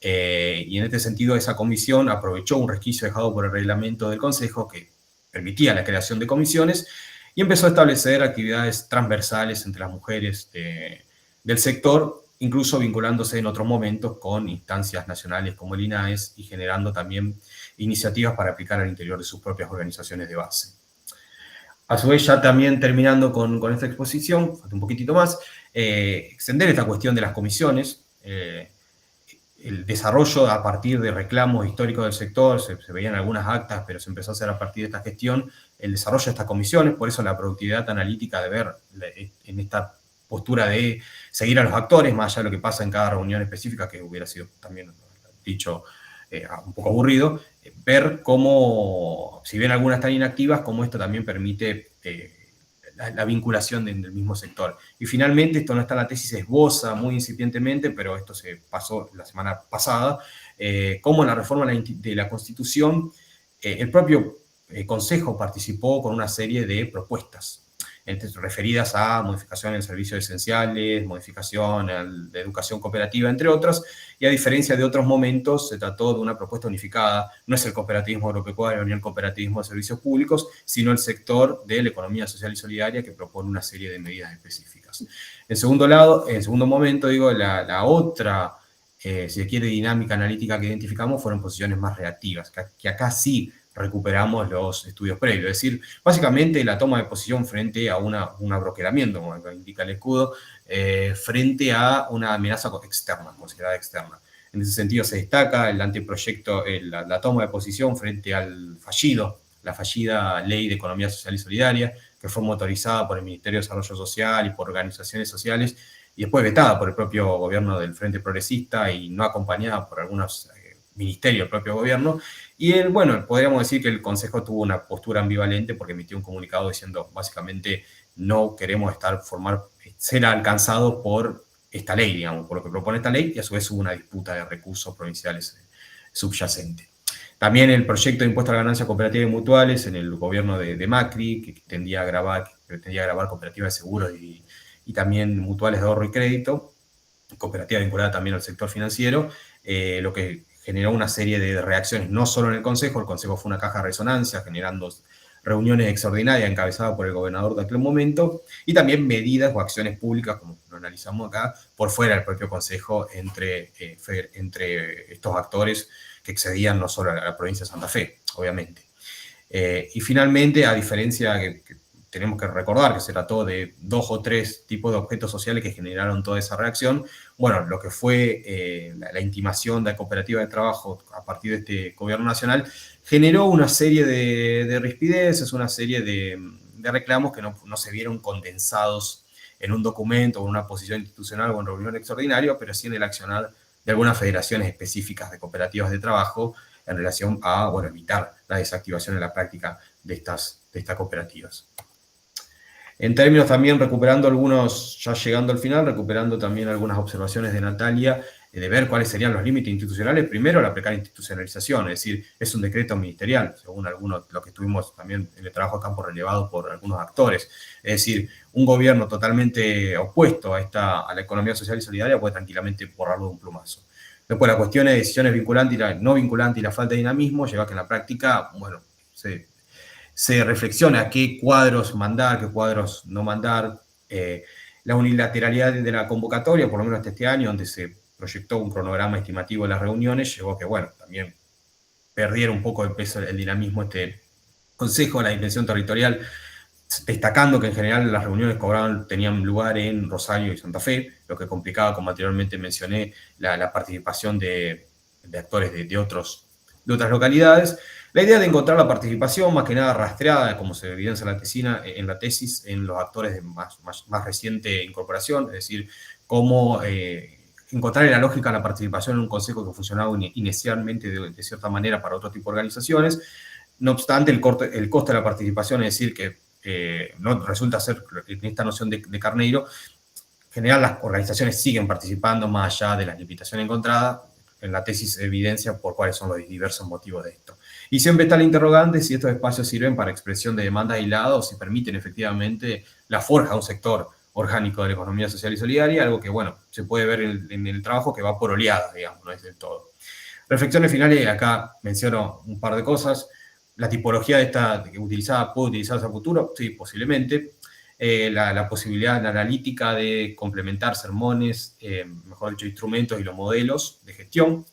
Speaker 3: Y en este sentido, esa comisión aprovechó un resquicio dejado por el reglamento del Consejo que permitía la creación de comisiones y empezó a establecer actividades transversales entre las mujeres del sector, incluso vinculándose en otros momentos con instancias nacionales como el INAES y generando también iniciativas para aplicar al interior de sus propias organizaciones de base. A su vez, ya también terminando con esta exposición, falta un poquitito más, extender esta cuestión de las comisiones, el desarrollo a partir de reclamos históricos del sector, se veían algunas actas, pero se empezó a hacer a partir de esta gestión, el desarrollo de estas comisiones, por eso la productividad analítica de ver en esta postura de seguir a los actores, más allá de lo que pasa en cada reunión específica, que hubiera sido también dicho un poco aburrido, ver cómo, si bien algunas están inactivas, cómo esto también permite la vinculación del mismo sector. Y finalmente, esto no está en la tesis, esboza muy incipientemente, pero esto se pasó la semana pasada, cómo en la reforma de la Constitución, el propio Consejo participó con una serie de propuestas referidas a modificación en servicios esenciales, modificación de educación cooperativa, entre otras, y a diferencia de otros momentos, se trató de una propuesta unificada. No es el cooperativismo agropecuario ni el cooperativismo de servicios públicos, sino el sector de la economía social y solidaria que propone una serie de medidas específicas. En segundo momento, digo, la otra, si se quiere, dinámica analítica que identificamos fueron posiciones más reactivas, que acá sí recuperamos los estudios previos, es decir, básicamente la toma de posición frente a un abroquelamiento, como indica el escudo, frente a una amenaza externa, considerada externa. En ese sentido se destaca el anteproyecto, la toma de posición frente la fallida Ley de Economía Social y Solidaria, que fue motorizada por el Ministerio de Desarrollo Social y por organizaciones sociales, y después vetada por el propio gobierno del Frente Progresista y no acompañada por algunos ministerios del propio gobierno. Y bueno, podríamos decir que el Consejo tuvo una postura ambivalente porque emitió un comunicado diciendo básicamente no queremos ser alcanzados por esta ley, digamos, por lo que propone esta ley, y a su vez hubo una disputa de recursos provinciales subyacente. También el proyecto de impuesto a la ganancia cooperativa y mutuales en el gobierno de Macri, que pretendía grabar cooperativas de seguros y también mutuales de ahorro y crédito, cooperativa vinculada también al sector financiero, lo que generó una serie de reacciones, no solo en el Consejo fue una caja de resonancia, generando reuniones extraordinarias encabezadas por el gobernador de aquel momento, y también medidas o acciones públicas, como lo analizamos acá, por fuera del propio Consejo, entre estos actores que excedían no solo a la provincia de Santa Fe, obviamente. Y finalmente, a diferencia que tenemos que recordar que se trató de 2 o 3 tipos de objetos sociales que generaron toda esa reacción, bueno, lo que fue la intimación de la cooperativa de trabajo a partir de este gobierno nacional generó una serie de rispideces, una serie de reclamos que no se vieron condensados en un documento o en una posición institucional o en reunión extraordinaria, pero sí en el accionar de algunas federaciones específicas de cooperativas de trabajo en relación a, bueno, evitar la desactivación en la práctica de estas cooperativas. En términos también ya llegando al final, recuperando también algunas observaciones de Natalia, de ver cuáles serían los límites institucionales. Primero, la precaria institucionalización, es decir, es un decreto ministerial, según lo que estuvimos también en el trabajo a campo relevado por algunos actores. Es decir, un gobierno totalmente opuesto a la economía social y solidaria puede tranquilamente borrarlo de un plumazo. Después, la cuestión de decisiones vinculantes y no vinculantes y la falta de dinamismo lleva a que en la práctica, bueno, se reflexiona qué cuadros mandar, qué cuadros no mandar. La unilateralidad de la convocatoria, por lo menos hasta este año, donde se proyectó un cronograma estimativo de las reuniones, llevó a que, bueno, también perdiera un poco de peso el dinamismo este Consejo, la dimensión territorial, destacando que en general las reuniones tenían lugar en Rosario y Santa Fe, lo que complicaba, como anteriormente mencioné, la participación de actores de otras localidades. La idea de encontrar la participación, más que nada rastreada, como se evidencia en la tesis, en los actores de más reciente incorporación, es decir, cómo encontrar la lógica de la participación en un consejo que funcionaba inicialmente de cierta manera para otro tipo de organizaciones. No obstante, el costo de la participación, es decir, que no resulta ser, en esta noción de Carneiro, en general las organizaciones siguen participando más allá de las limitaciones encontradas. en la tesis evidencia por cuáles son los diversos motivos de esto. Y siempre está la interrogante si estos espacios sirven para expresión de demanda aislada o si permiten efectivamente la forja de un sector orgánico de la economía social y solidaria, algo que, bueno, se puede ver en el trabajo que va por oleadas, digamos, no es del todo. Reflexiones finales, acá menciono un par de cosas. La tipología de esta que puede utilizarse a futuro, sí, posiblemente. La posibilidad analítica de complementar sermones, mejor dicho, instrumentos y los modelos de gestión.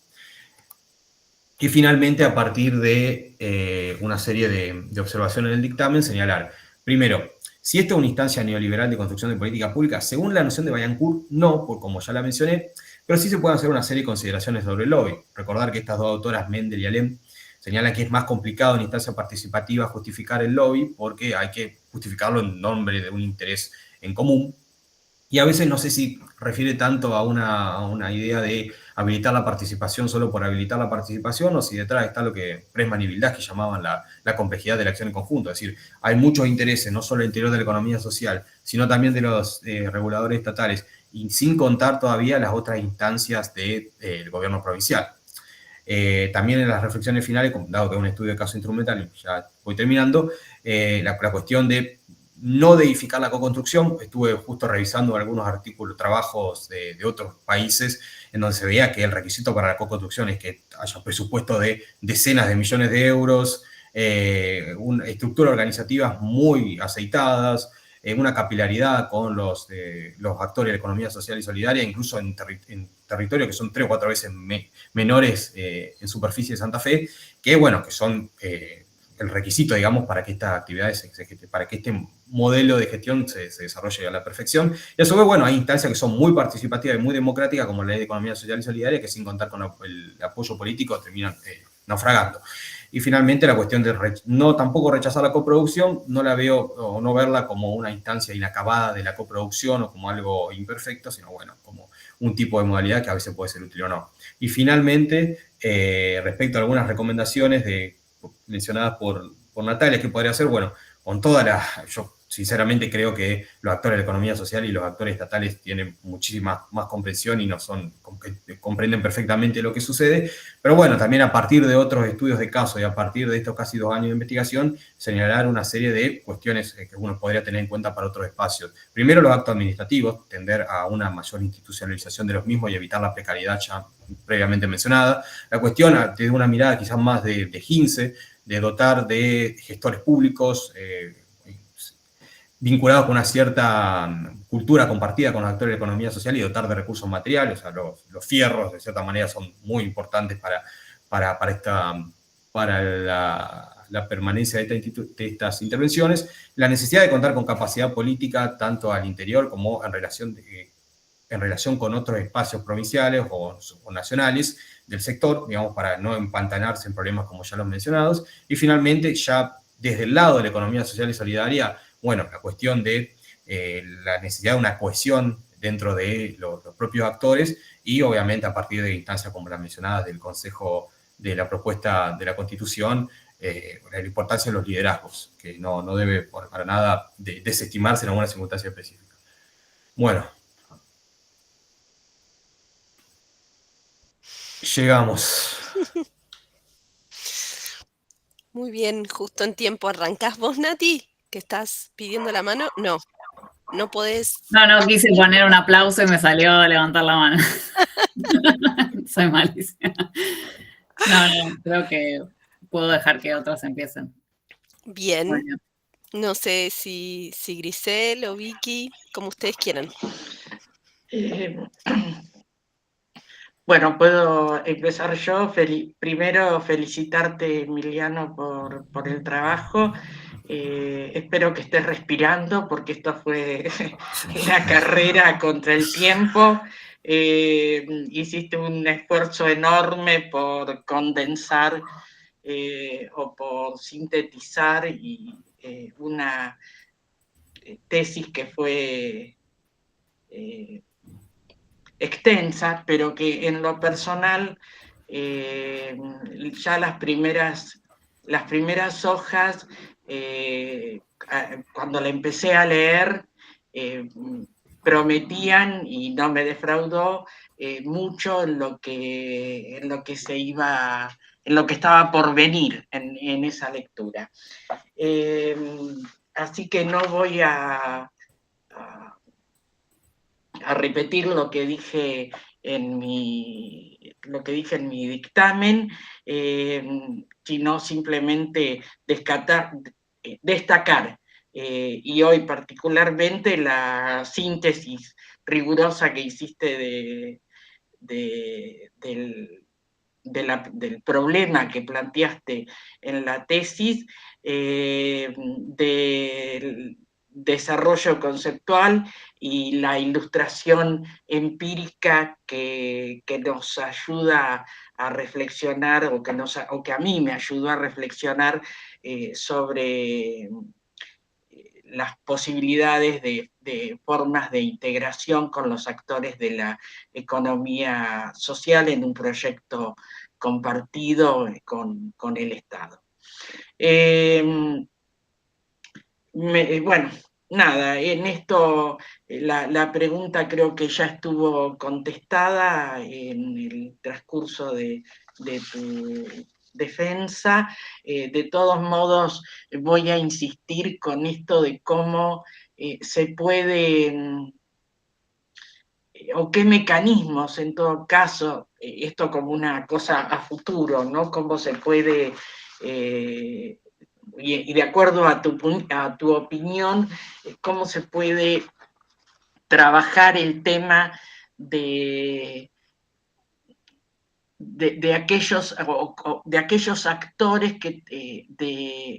Speaker 3: Y finalmente, a partir de una serie de observaciones en el dictamen, señalar, primero, si esta es una instancia neoliberal de construcción de política pública, según la noción de Vaillancourt, no, por como ya la mencioné, pero sí se pueden hacer una serie de consideraciones sobre el lobby. Recordar que estas dos autoras, Mendel y Alem, señalan que es más complicado en instancia participativa justificar el lobby porque hay que justificarlo en nombre de un interés en común. Y a veces no sé si refiere tanto a una idea de habilitar la participación solo por habilitar la participación o si detrás está lo que Pressman y Bildasky llamaban la complejidad de la acción en conjunto. Es decir, hay muchos intereses, no solo al interior de la economía social, sino también de los reguladores estatales, y sin contar todavía las otras instancias del gobierno provincial. También en las reflexiones finales, dado que es un estudio de caso instrumental, ya voy terminando, la cuestión de no deificar la coconstrucción. Estuve justo revisando algunos artículos, trabajos de otros países en donde se veía que el requisito para la coconstrucción es que haya presupuesto de decenas de millones de euros, estructuras organizativas muy aceitadas, una capilaridad con los actores de la economía social y solidaria, incluso en territorios que son 3 o 4 veces menores en superficie de Santa Fe, que bueno, que son el requisito, digamos, para que estas actividades, para que este modelo de gestión se desarrolle a la perfección. Y a su vez, bueno, hay instancias que son muy participativas y muy democráticas, como la Ley de Economía Social y Solidaria, que sin contar con el apoyo político terminan naufragando. Y finalmente la cuestión de tampoco rechazar la coproducción, no la veo, o no verla como una instancia inacabada de la coproducción o como algo imperfecto, sino bueno, como un tipo de modalidad que a veces puede ser útil o no. Y finalmente, respecto a algunas recomendaciones mencionadas por Natalia, ¿qué podría hacer? Bueno, con yo sinceramente creo que los actores de la economía social y los actores estatales tienen muchísima más comprensión y comprenden perfectamente lo que sucede, pero bueno, también a partir de otros estudios de caso y a partir de estos casi 2 años de investigación, señalar una serie de cuestiones que uno podría tener en cuenta para otros espacios. Primero, los actos administrativos, tender a una mayor institucionalización de los mismos y evitar la precariedad ya previamente mencionada. La cuestión, desde una mirada quizás más de Ginse, de dotar de gestores públicos vinculados con una cierta cultura compartida con los actores de la economía social y dotar de recursos materiales. O sea, los fierros, de cierta manera, son muy importantes para la permanencia de estas intervenciones. La necesidad de contar con capacidad política tanto al interior como en relación con otros espacios provinciales o nacionales del sector, digamos, para no empantanarse en problemas como ya los mencionados. Y finalmente, ya desde el lado de la economía social y solidaria, bueno, la cuestión de la necesidad de una cohesión dentro de los propios actores y obviamente a partir de instancias como las mencionadas del Consejo de la propuesta de la Constitución, la importancia de los liderazgos, que no debe para nada desestimarse en alguna circunstancia específica. Bueno. Llegamos.
Speaker 4: Muy bien, justo en tiempo. ¿Arrancás vos, Nati? ¿Que estás pidiendo la mano? No podés.
Speaker 5: No, quise poner un aplauso y me salió levantar la mano. Soy malísima. No, creo que puedo dejar que otros empiecen.
Speaker 4: Bien.
Speaker 5: Bueno.
Speaker 4: No sé si Grisel o Vicky, como ustedes quieran.
Speaker 2: Bueno, puedo empezar yo. Primero, felicitarte, Emiliano, por el trabajo. Espero que estés respirando, porque esto fue una carrera contra el tiempo. Hiciste un esfuerzo enorme por condensar o por sintetizar una tesis que fue extensa, pero que en lo personal ya las primeras hojas, cuando la empecé a leer, prometían, y no me defraudó, mucho en lo que estaba por venir en esa lectura. Así que no voy a repetir lo que dije en mi dictamen, sino simplemente destacar, y hoy particularmente, la síntesis rigurosa que hiciste del problema que planteaste en la tesis, del desarrollo conceptual y la ilustración empírica que nos ayuda a reflexionar, o que a mí me ayudó a reflexionar sobre las posibilidades de formas de integración con los actores de la economía social en un proyecto compartido con el Estado. Bueno, nada, en esto la pregunta creo que ya estuvo contestada en el transcurso de tu defensa. De todos modos, voy a insistir con esto de cómo se puede, o qué mecanismos, en todo caso, esto como una cosa a futuro, ¿no? Cómo se puede, y de acuerdo a tu opinión, cómo se puede trabajar el tema de aquellos actores que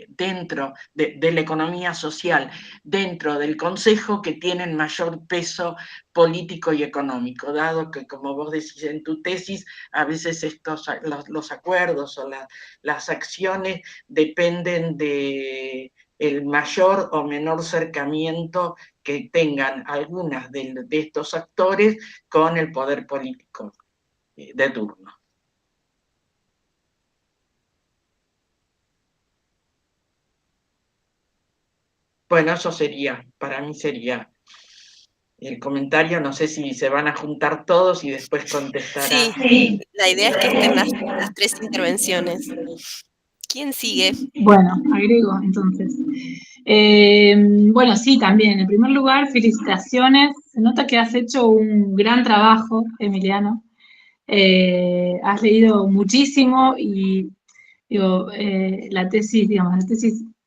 Speaker 2: dentro de la economía social, dentro del Consejo, que tienen mayor peso político y económico, dado que, como vos decís en tu tesis, a veces los acuerdos o las acciones dependen de el mayor o menor acercamiento que tengan algunas de estos actores con el poder político de turno. Bueno, eso para mí sería el comentario. No sé si se van a juntar todos y después contestará.
Speaker 4: Sí, la idea es que estén las 3 intervenciones. ¿Quién sigue?
Speaker 6: Bueno, agrego entonces. Bueno, sí, también. En primer lugar, felicitaciones. Se nota que has hecho un gran trabajo, Emiliano. Has leído muchísimo y digo, la tesis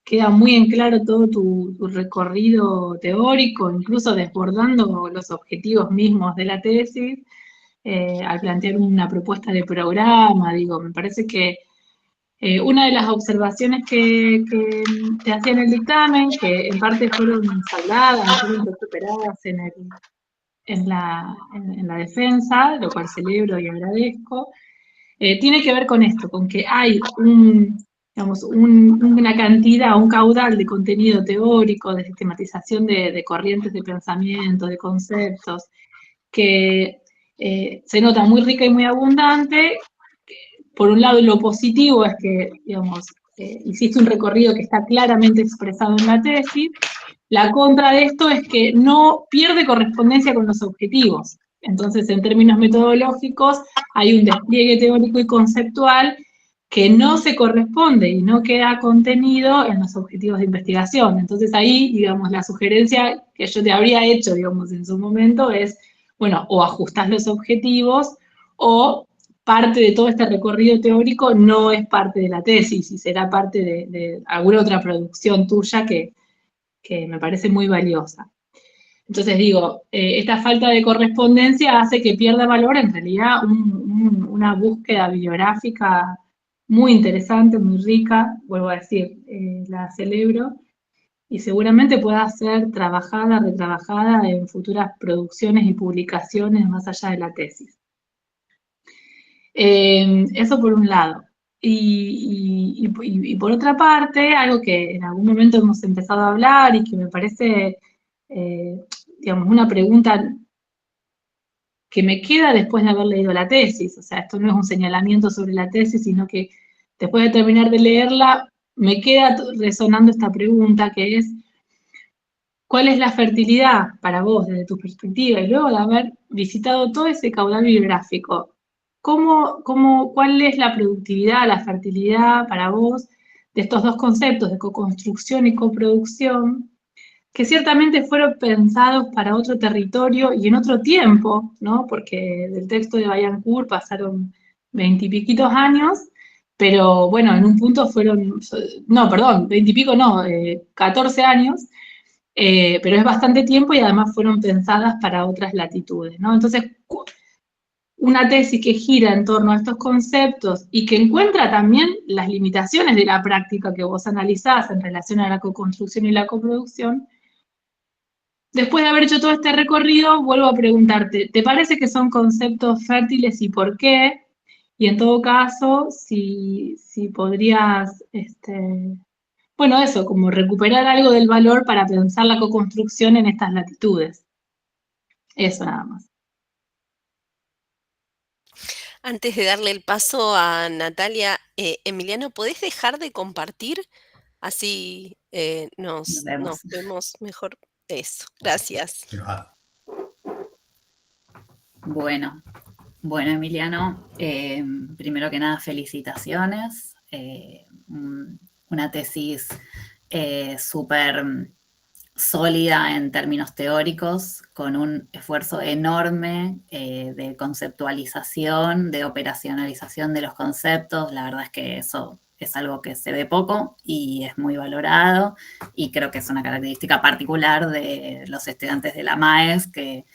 Speaker 6: queda muy en claro todo tu recorrido teórico, incluso desbordando los objetivos mismos de la tesis, al plantear una propuesta de programa. Digo, me parece que una de las observaciones que te hacía en el dictamen, que en parte fueron saldadas, no fueron recuperadas en la defensa, lo cual celebro y agradezco, tiene que ver con esto, con que hay una cantidad, un caudal de contenido teórico, de sistematización de corrientes de pensamiento, de conceptos, que se nota muy rica y muy abundante. Por un lado, lo positivo es que, hiciste un recorrido que está claramente expresado en la tesis. La contra de esto es que no pierde correspondencia con los objetivos. Entonces, en términos metodológicos, hay un despliegue teórico y conceptual que no se corresponde y no queda contenido en los objetivos de investigación. Entonces, ahí, digamos, la sugerencia que yo te habría hecho, digamos, en su momento es, bueno, o ajustás los objetivos, o parte de todo este recorrido teórico no es parte de la tesis y será parte de alguna otra producción tuya que me parece muy valiosa. Entonces digo, esta falta de correspondencia hace que pierda valor en realidad una búsqueda bibliográfica muy interesante, muy rica, vuelvo a decir, la celebro, y seguramente pueda ser trabajada, retrabajada en futuras producciones y publicaciones más allá de la tesis. Eso por un lado. Y por otra parte, algo que en algún momento hemos empezado a hablar y que me parece, digamos, una pregunta que me queda después de haber leído la tesis. O sea, esto no es un señalamiento sobre la tesis, sino que después de terminar de leerla, me queda resonando esta pregunta, que es, ¿cuál es la fertilidad para vos desde tu perspectiva? Y luego de haber visitado todo ese caudal bibliográfico, ¿cuál es la productividad, la fertilidad para vos de estos dos conceptos de coconstrucción y coproducción, que ciertamente fueron pensados para otro territorio y en otro tiempo, ¿no? Porque del texto de Vaillancourt pasaron 20 y piquitos años, pero bueno, en un punto fueron, no, perdón, 20 y pico no, 14 años, pero es bastante tiempo y además fueron pensadas para otras latitudes, ¿no? Entonces, una tesis que gira en torno a estos conceptos y que encuentra también las limitaciones de la práctica que vos analizás en relación a la coconstrucción y la coproducción. Después de haber hecho todo este recorrido, vuelvo a preguntarte, ¿te parece que son conceptos fértiles y por qué? Y en todo caso, si podrías, bueno, eso, como recuperar algo del valor para pensar la coconstrucción en estas latitudes. Eso nada más.
Speaker 4: Antes de darle el paso a Natalia, Emiliano, ¿podés dejar de compartir? Así nos vemos mejor. Eso, gracias.
Speaker 5: Bueno, Emiliano, primero que nada, felicitaciones. Una tesis súper sólida en términos teóricos, con un esfuerzo enorme de conceptualización, de operacionalización de los conceptos. La verdad es que eso es algo que se ve poco y es muy valorado, y creo que es una característica particular de los estudiantes de la MAES que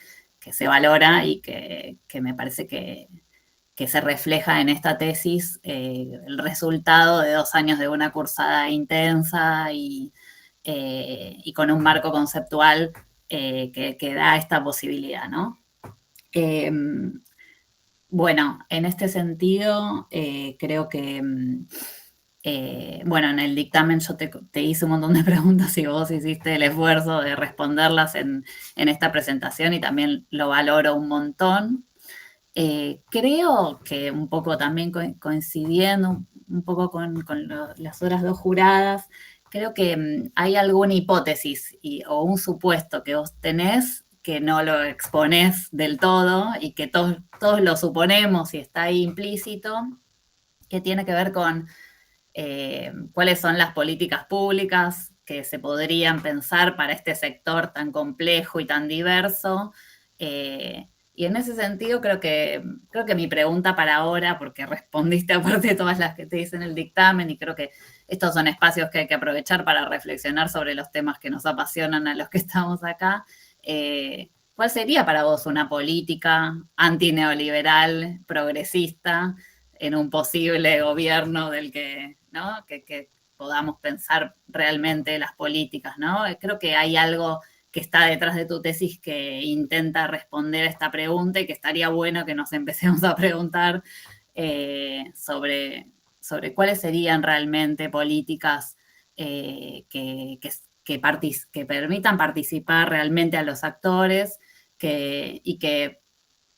Speaker 5: se valora y que me parece que se refleja en esta tesis el resultado de 2 años de una cursada intensa y con un marco conceptual que da esta posibilidad, ¿no? Bueno, en este sentido, creo que, bueno, en el dictamen yo te hice un montón de preguntas y vos hiciste el esfuerzo de responderlas en esta presentación y también lo valoro un montón. Creo que un poco también coincidiendo un poco con las otras dos juradas, creo que hay alguna hipótesis o un supuesto que vos tenés que no lo exponés del todo y que todos lo suponemos y está ahí implícito, que tiene que ver con cuáles son las políticas públicas que se podrían pensar para este sector tan complejo y tan diverso. Y en ese sentido creo que mi pregunta para ahora, porque respondiste aparte de todas las que te hice en el dictamen, y creo que estos son espacios que hay que aprovechar para reflexionar sobre los temas que nos apasionan a los que estamos acá. ¿Cuál sería para vos una política antineoliberal, progresista, en un posible gobierno del que, ¿no? que podamos pensar realmente las políticas, ¿no? Creo que hay algo que está detrás de tu tesis que intenta responder a esta pregunta y que estaría bueno que nos empecemos a preguntar sobre cuáles serían realmente políticas que permitan participar realmente a los actores y que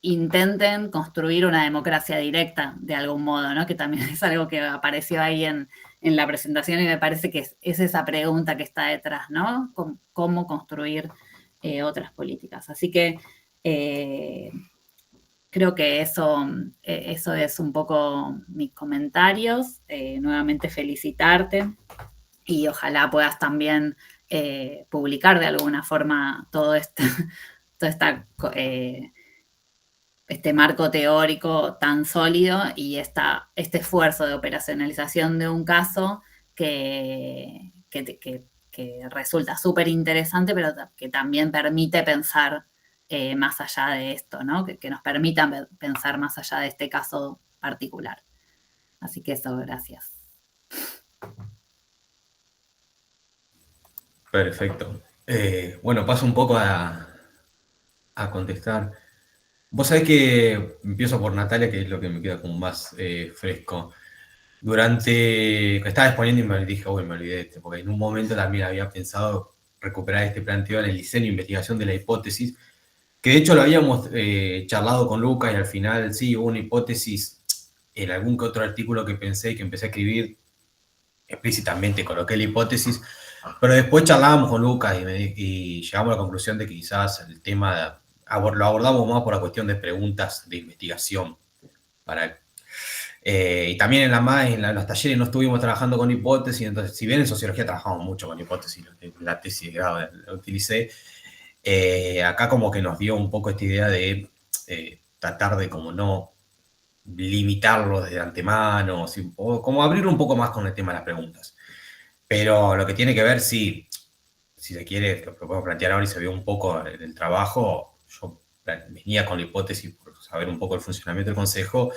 Speaker 5: intenten construir una democracia directa de algún modo, ¿no? Que también es algo que apareció ahí en la presentación y me parece que es esa pregunta que está detrás, ¿no? ¿Cómo construir otras políticas? Así que creo que eso es un poco mis comentarios. Nuevamente felicitarte y ojalá puedas también publicar de alguna forma todo este marco teórico tan sólido y este esfuerzo de operacionalización de un caso que resulta súper interesante, pero que también permite pensar más allá de esto, ¿no? Que nos permita pensar más allá de este caso particular. Así que eso, gracias.
Speaker 3: Perfecto. Bueno, paso un poco a contestar. Vos sabés que empiezo por Natalia, que es lo que me queda como más fresco. Estaba exponiendo y me dije, me olvidé de este, porque en un momento también había pensado recuperar este planteo en el diseño e investigación de la hipótesis, que de hecho lo habíamos charlado con Lucas y al final sí hubo una hipótesis en algún que otro artículo que pensé y que empecé a escribir explícitamente, coloqué la hipótesis, Pero después charlábamos con Lucas y llegamos a la conclusión de que quizás el tema lo abordamos más por la cuestión de preguntas de investigación. Y también en los talleres no estuvimos trabajando con hipótesis, entonces si bien en sociología trabajamos mucho con hipótesis, en la tesis de grado la utilicé, acá como que nos dio un poco esta idea de tratar de como no limitarlo desde antemano, o como abrirlo un poco más con el tema de las preguntas. Pero lo que tiene que ver, si se quiere, lo podemos plantear ahora y se vio un poco en el trabajo, yo venía con la hipótesis por saber un poco el funcionamiento del Consejo,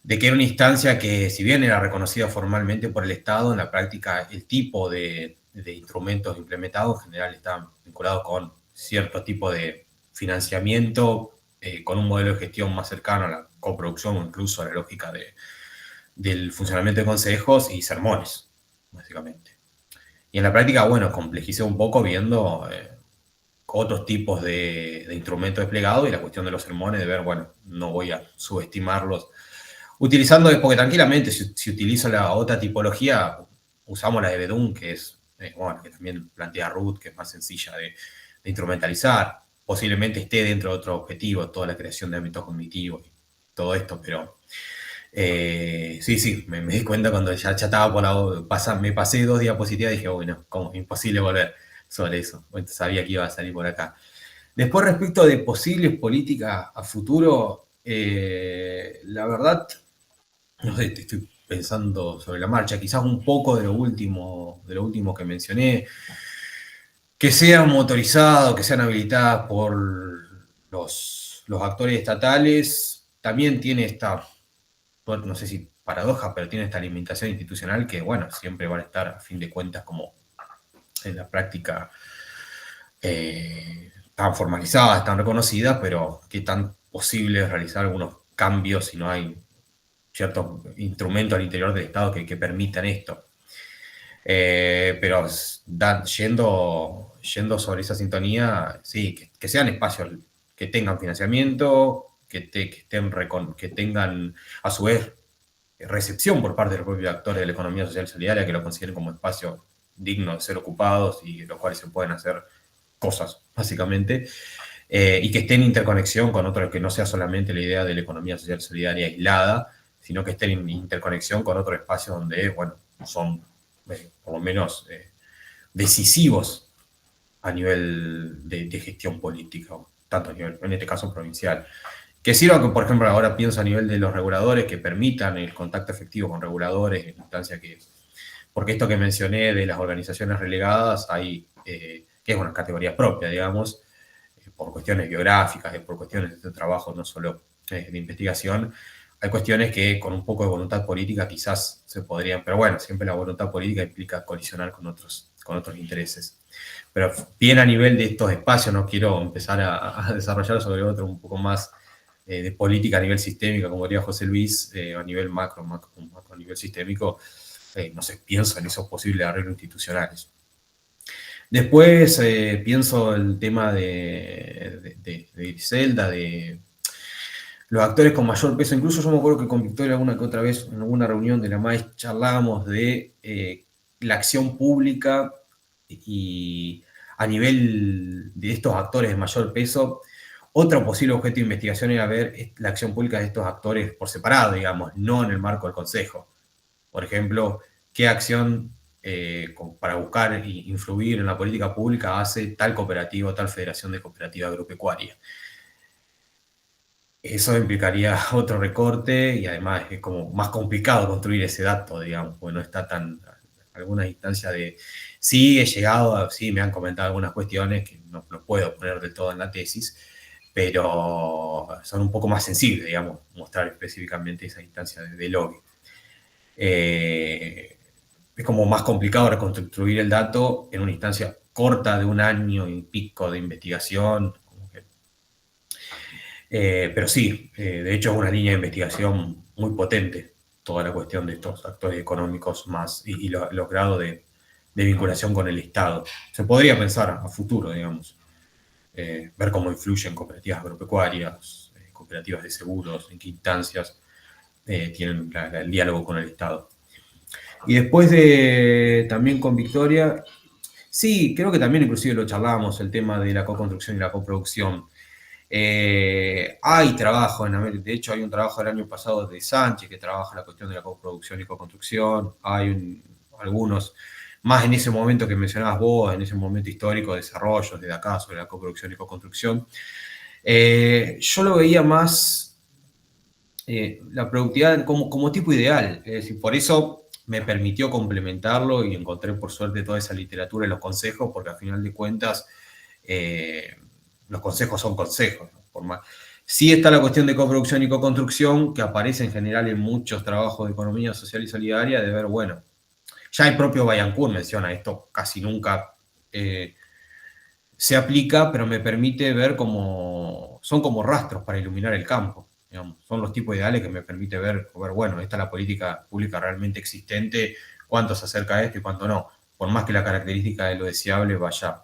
Speaker 3: de que era una instancia que, si bien era reconocida formalmente por el Estado, en la práctica el tipo de instrumentos implementados en general estaban vinculados con cierto tipo de financiamiento, con un modelo de gestión más cercano a la coproducción o incluso a la lógica del funcionamiento de consejos y sermones, básicamente. Y en la práctica, bueno, complejicé un poco viendo otros tipos de instrumentos desplegados y la cuestión de los sermones, de ver, bueno, no voy a subestimarlos. Utilizando, porque tranquilamente, si utilizo la otra tipología, usamos la de Bedún, que es, bueno, que también plantea Ruth, que es más sencilla de instrumentalizar. Posiblemente esté dentro de otro objetivo, toda la creación de ámbitos cognitivos y todo esto, pero sí, me di cuenta cuando ya estaba por me pasé 2 diapositivas y dije, bueno, ¿cómo? Imposible volver sobre eso. Bueno, sabía que iba a salir por acá. Después, respecto de posibles políticas a futuro, la verdad, no sé, estoy pensando sobre la marcha, quizás un poco de lo último que mencioné, que sean motorizados, que sean habilitadas por los actores estatales, también tiene esta, no sé si paradoja, pero tiene esta limitación institucional que, bueno, siempre van a estar, a fin de cuentas, como en la práctica tan formalizadas, tan reconocidas, pero que tan posible es realizar algunos cambios si no hay ciertos instrumentos al interior del Estado que permitan esto. Pero yendo sobre esa sintonía, sí, que sean espacios que tengan financiamiento, que tengan a su vez recepción por parte de los propios actores de la economía social solidaria, que lo consideren como espacio digno de ser ocupados y de los cuales se pueden hacer cosas, básicamente, y que esté en interconexión con otros, que no sea solamente la idea de la economía social solidaria aislada, sino que estén en interconexión con otros espacios donde, bueno, son por lo menos decisivos a nivel de gestión política, tanto a nivel, en este caso, provincial. Que sirva que, por ejemplo, ahora pienso a nivel de los reguladores, que permitan el contacto efectivo con reguladores en instancia que... Porque esto que mencioné de las organizaciones relegadas, hay, que es una categoría propia, digamos, por cuestiones biográficas, por cuestiones de trabajo, no solo de investigación, hay cuestiones que con un poco de voluntad política quizás se podrían, pero bueno, siempre la voluntad política implica colisionar con otros intereses. Pero bien a nivel de estos espacios, no quiero empezar a desarrollar sobre otro un poco más de política a nivel sistémico, como diría José Luis, a nivel macro, a nivel sistémico, no sé, pienso en esos posibles arreglos institucionales. Después pienso el tema de Griselda, de los actores con mayor peso. Incluso yo me acuerdo que con Victoria alguna que otra vez en alguna reunión de la MAES charlábamos de la acción pública y a nivel de estos actores de mayor peso. Otro posible objeto de investigación era ver la acción pública de estos actores por separado, digamos, no en el marco del Consejo. Por ejemplo, qué acción para buscar e influir en la política pública hace tal cooperativa o tal federación de cooperativa agropecuaria. Eso implicaría otro recorte y además es como más complicado construir ese dato, digamos, porque no está tan... alguna instancia de... Sí, he llegado, sí, me han comentado algunas cuestiones que no puedo poner del todo en la tesis, pero son un poco más sensibles, digamos, mostrar específicamente esa instancia de lobby. Es como más complicado reconstruir el dato en una instancia corta de 1 año y pico de investigación. Pero sí, de hecho es una línea de investigación muy potente, toda la cuestión de estos actores económicos más y los grados de vinculación con el Estado. Se podría pensar a futuro, digamos, ver cómo influyen cooperativas agropecuarias, cooperativas de seguros, en qué instancias tienen el diálogo con el Estado. Y después también con Victoria, Sí, creo que también inclusive lo charlábamos, el tema de la co-construcción y la coproducción. Hay trabajo en América, de hecho hay un trabajo del año pasado de Sánchez que trabaja la cuestión de la coproducción y co-construcción, algunos, más en ese momento que mencionabas vos, en ese momento histórico de desarrollo desde acá sobre la coproducción y co-construcción. Yo lo veía más la productividad como tipo ideal, es decir, por eso me permitió complementarlo y encontré por suerte toda esa literatura en los consejos, porque al final de cuentas los consejos son consejos, ¿no? Sí está la cuestión de coproducción y coconstrucción, que aparece en general en muchos trabajos de economía social y solidaria, de ver, bueno, ya el propio Vaillancourt menciona esto, casi nunca se aplica, pero me permite ver son como rastros para iluminar el campo. Digamos, son los tipos ideales que me permite ver, bueno, esta es la política pública realmente existente, cuánto se acerca a esto y cuánto no, por más que la característica de lo deseable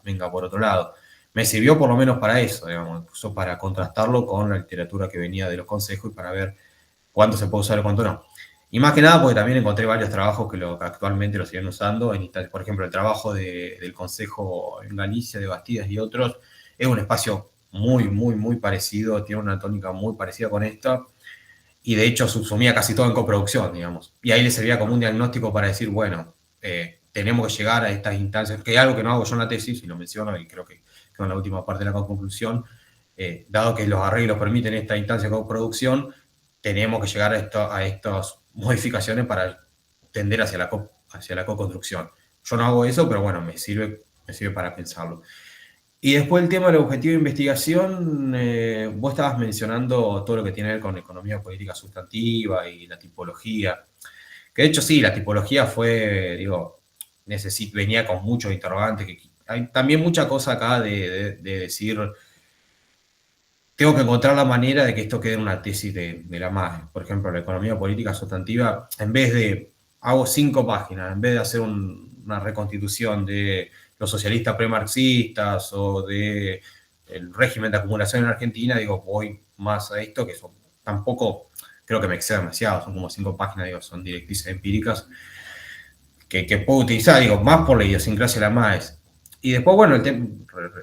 Speaker 3: venga por otro lado. Me sirvió por lo menos para eso, digamos, incluso para contrastarlo con la literatura que venía de los consejos y para ver cuánto se puede usar y cuánto no. Y más que nada porque también encontré varios trabajos que actualmente lo siguen usando, por ejemplo, el trabajo del Consejo en Galicia, de Bastidas y otros, es un espacio muy parecido, tiene una tónica muy parecida con esta, y de hecho subsumía casi todo en coproducción, digamos. Y ahí le servía como un diagnóstico para decir, bueno, tenemos que llegar a estas instancias, que es algo que no hago yo en la tesis, y lo menciono, y creo que en la última parte de la conclusión, dado que los arreglos permiten esta instancia de coproducción, tenemos que llegar a estas modificaciones para tender hacia la co-construcción. Yo no hago eso, pero bueno, me sirve para pensarlo. Y después el tema del objetivo de investigación, vos estabas mencionando todo lo que tiene que ver con economía política sustantiva y la tipología, que de hecho sí, la tipología venía con muchos interrogantes, que hay también mucha cosa acá de decir, tengo que encontrar la manera de que esto quede en una tesis de la MAE. Por ejemplo, la economía política sustantiva, en vez de, hago 5 páginas, en vez de hacer una reconstitución de los socialistas premarxistas o de el régimen de acumulación en Argentina, voy más a esto, que tampoco creo que me exceda demasiado, son como 5 páginas, son directrices empíricas que puedo utilizar, más por la idiosincrasia de la MAES. Y después, bueno,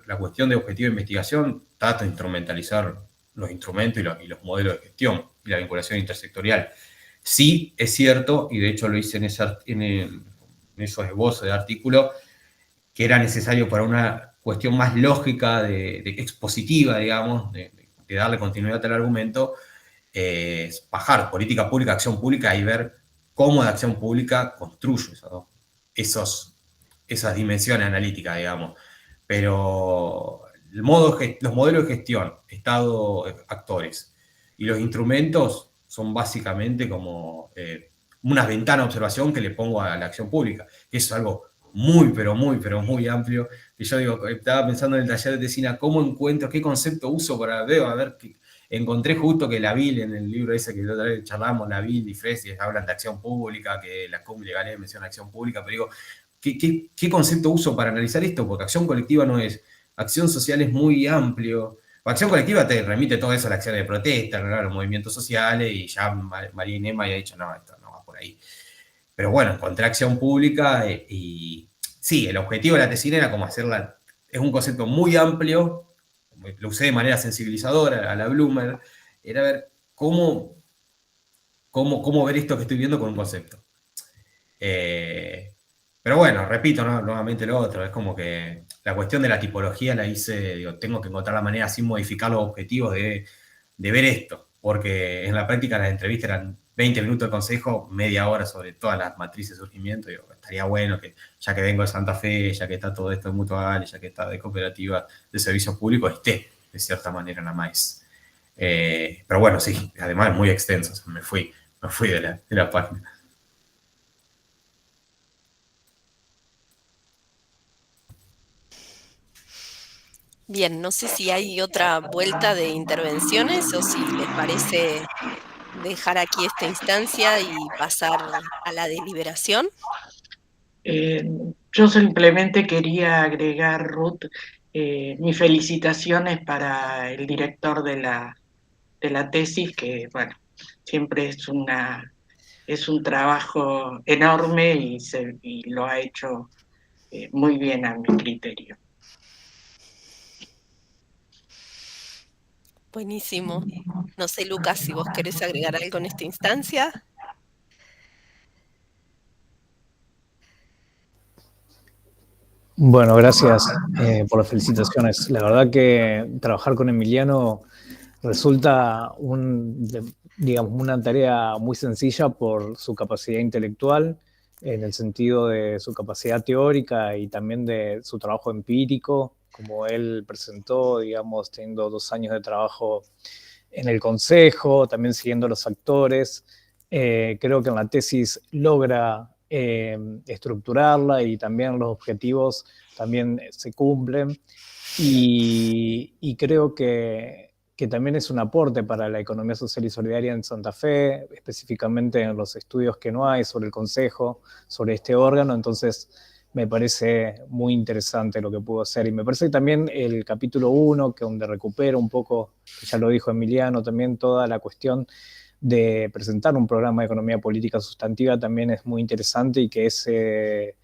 Speaker 3: la cuestión de objetivo de investigación, trata de instrumentalizar los instrumentos y los modelos de gestión y la vinculación intersectorial. Sí, es cierto, y de hecho lo hice en esos esbozos de artículo, que era necesario para una cuestión más lógica, de expositiva, digamos, de darle continuidad al argumento, bajar política pública, acción pública y ver cómo la acción pública construye esas dimensiones analíticas, digamos. Pero los modelos de gestión, Estado, actores y los instrumentos son básicamente como una ventana de observación que le pongo a la acción pública, que es algo pero muy amplio, que yo estaba pensando en el taller de tesina, ¿cómo encuentro, qué concepto uso para ver? A ver, encontré justo que Laville, en el libro ese que la otra vez charlamos, Laville y Fresi, hablan de acción pública, que la cum legales menciona acción pública, pero ¿qué concepto uso para analizar esto? Porque acción colectiva no es, acción social es muy amplio. Acción colectiva te remite todo eso a la acción de protesta, ¿no? Los movimientos sociales, y ya María Inema ya ha dicho, no, esto no va por ahí. Pero bueno, encontré acción pública y sí, el objetivo de la tesina era como hacerla, es un concepto muy amplio, lo usé de manera sensibilizadora a la Bloomer, era ver cómo ver esto que estoy viendo con un concepto. Pero bueno, repito, ¿no? Nuevamente lo otro, es como que la cuestión de la tipología la hice, tengo que encontrar la manera sin modificar los objetivos de ver esto, porque en la práctica las entrevistas eran 20 minutos de consejo, media hora sobre todas las matrices de surgimiento. Estaría bueno que, ya que vengo de Santa Fe, ya que está todo esto de mutual, ya que está de cooperativa de servicios públicos, esté de cierta manera en la MAES. Pero bueno, sí, además es muy extenso, me fui de la página.
Speaker 4: Bien, no sé si hay otra vuelta de intervenciones o si les parece dejar aquí esta instancia y pasar a la deliberación.
Speaker 2: Yo simplemente quería agregar, Ruth, mis felicitaciones para el director de la tesis, que bueno, siempre es un trabajo enorme y lo ha hecho muy bien a mi criterio.
Speaker 4: Buenísimo. No sé, Lucas, si vos querés agregar algo en esta instancia.
Speaker 7: Bueno, gracias por las felicitaciones. La verdad que trabajar con Emiliano resulta digamos, una tarea muy sencilla por su capacidad intelectual, en el sentido de su capacidad teórica y también de su trabajo empírico, como él presentó, digamos, teniendo 2 años de trabajo en el consejo, también siguiendo los actores. Creo que en la tesis logra estructurarla y también los objetivos también se cumplen. Y creo que también es un aporte para la economía social y solidaria en Santa Fe, específicamente en los estudios que no hay sobre el Consejo, sobre este órgano. Entonces me parece muy interesante lo que pudo hacer. Y me parece que también el capítulo 1, que donde recupera un poco, ya lo dijo Emiliano, también toda la cuestión de presentar un programa de economía política sustantiva también es muy interesante, y que ese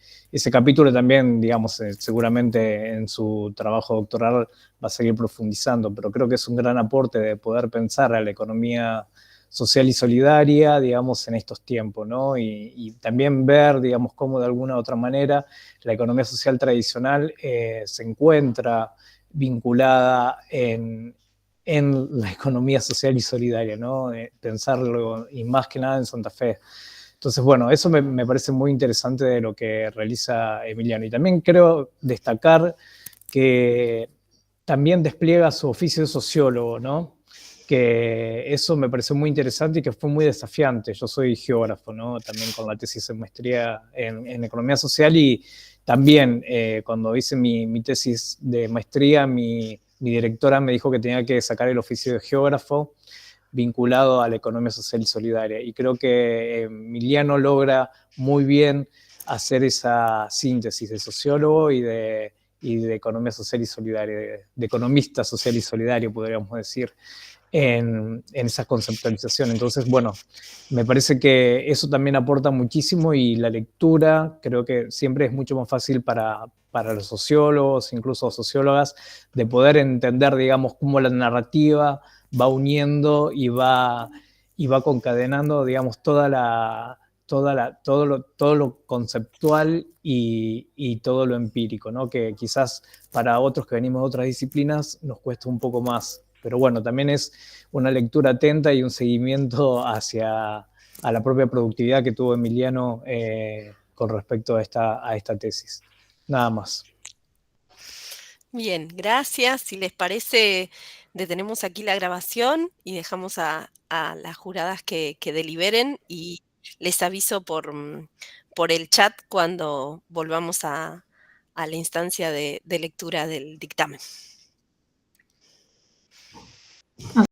Speaker 7: capítulo también, digamos, seguramente en su trabajo doctoral va a seguir profundizando, pero creo que es un gran aporte de poder pensar a la economía social y solidaria, digamos, en estos tiempos, ¿no? Y también ver, digamos, cómo de alguna u otra manera la economía social tradicional se encuentra vinculada en la economía social y solidaria, ¿no? Pensarlo, y más que nada en Santa Fe. Entonces, bueno, eso me parece muy interesante de lo que realiza Emiliano. Y también creo destacar que también despliega su oficio de sociólogo, ¿no? Que eso me pareció muy interesante y que fue muy desafiante. Yo soy geógrafo, ¿no? También con la tesis de maestría en economía social, y también cuando hice mi tesis de maestría, mi directora me dijo que tenía que sacar el oficio de geógrafo vinculado a la economía social y solidaria. Y creo que Emiliano logra muy bien hacer esa síntesis de sociólogo y de economía social y solidaria, de economista social y solidario, podríamos decir, en esa conceptualización. Entonces, bueno, me parece que eso también aporta muchísimo, y la lectura creo que siempre es mucho más fácil para los sociólogos, incluso sociólogas, de poder entender, digamos, cómo la narrativa va uniendo y va concadenando, digamos, todo lo conceptual y todo lo empírico, ¿no? Que quizás para otros que venimos de otras disciplinas nos cuesta un poco más. Pero bueno, también es una lectura atenta y un seguimiento a la propia productividad que tuvo Emiliano con respecto a esta tesis. Nada más.
Speaker 4: Bien, gracias. Si les parece, detenemos aquí la grabación y dejamos a las juradas que deliberen, y les aviso por el chat cuando volvamos a la instancia de lectura del dictamen.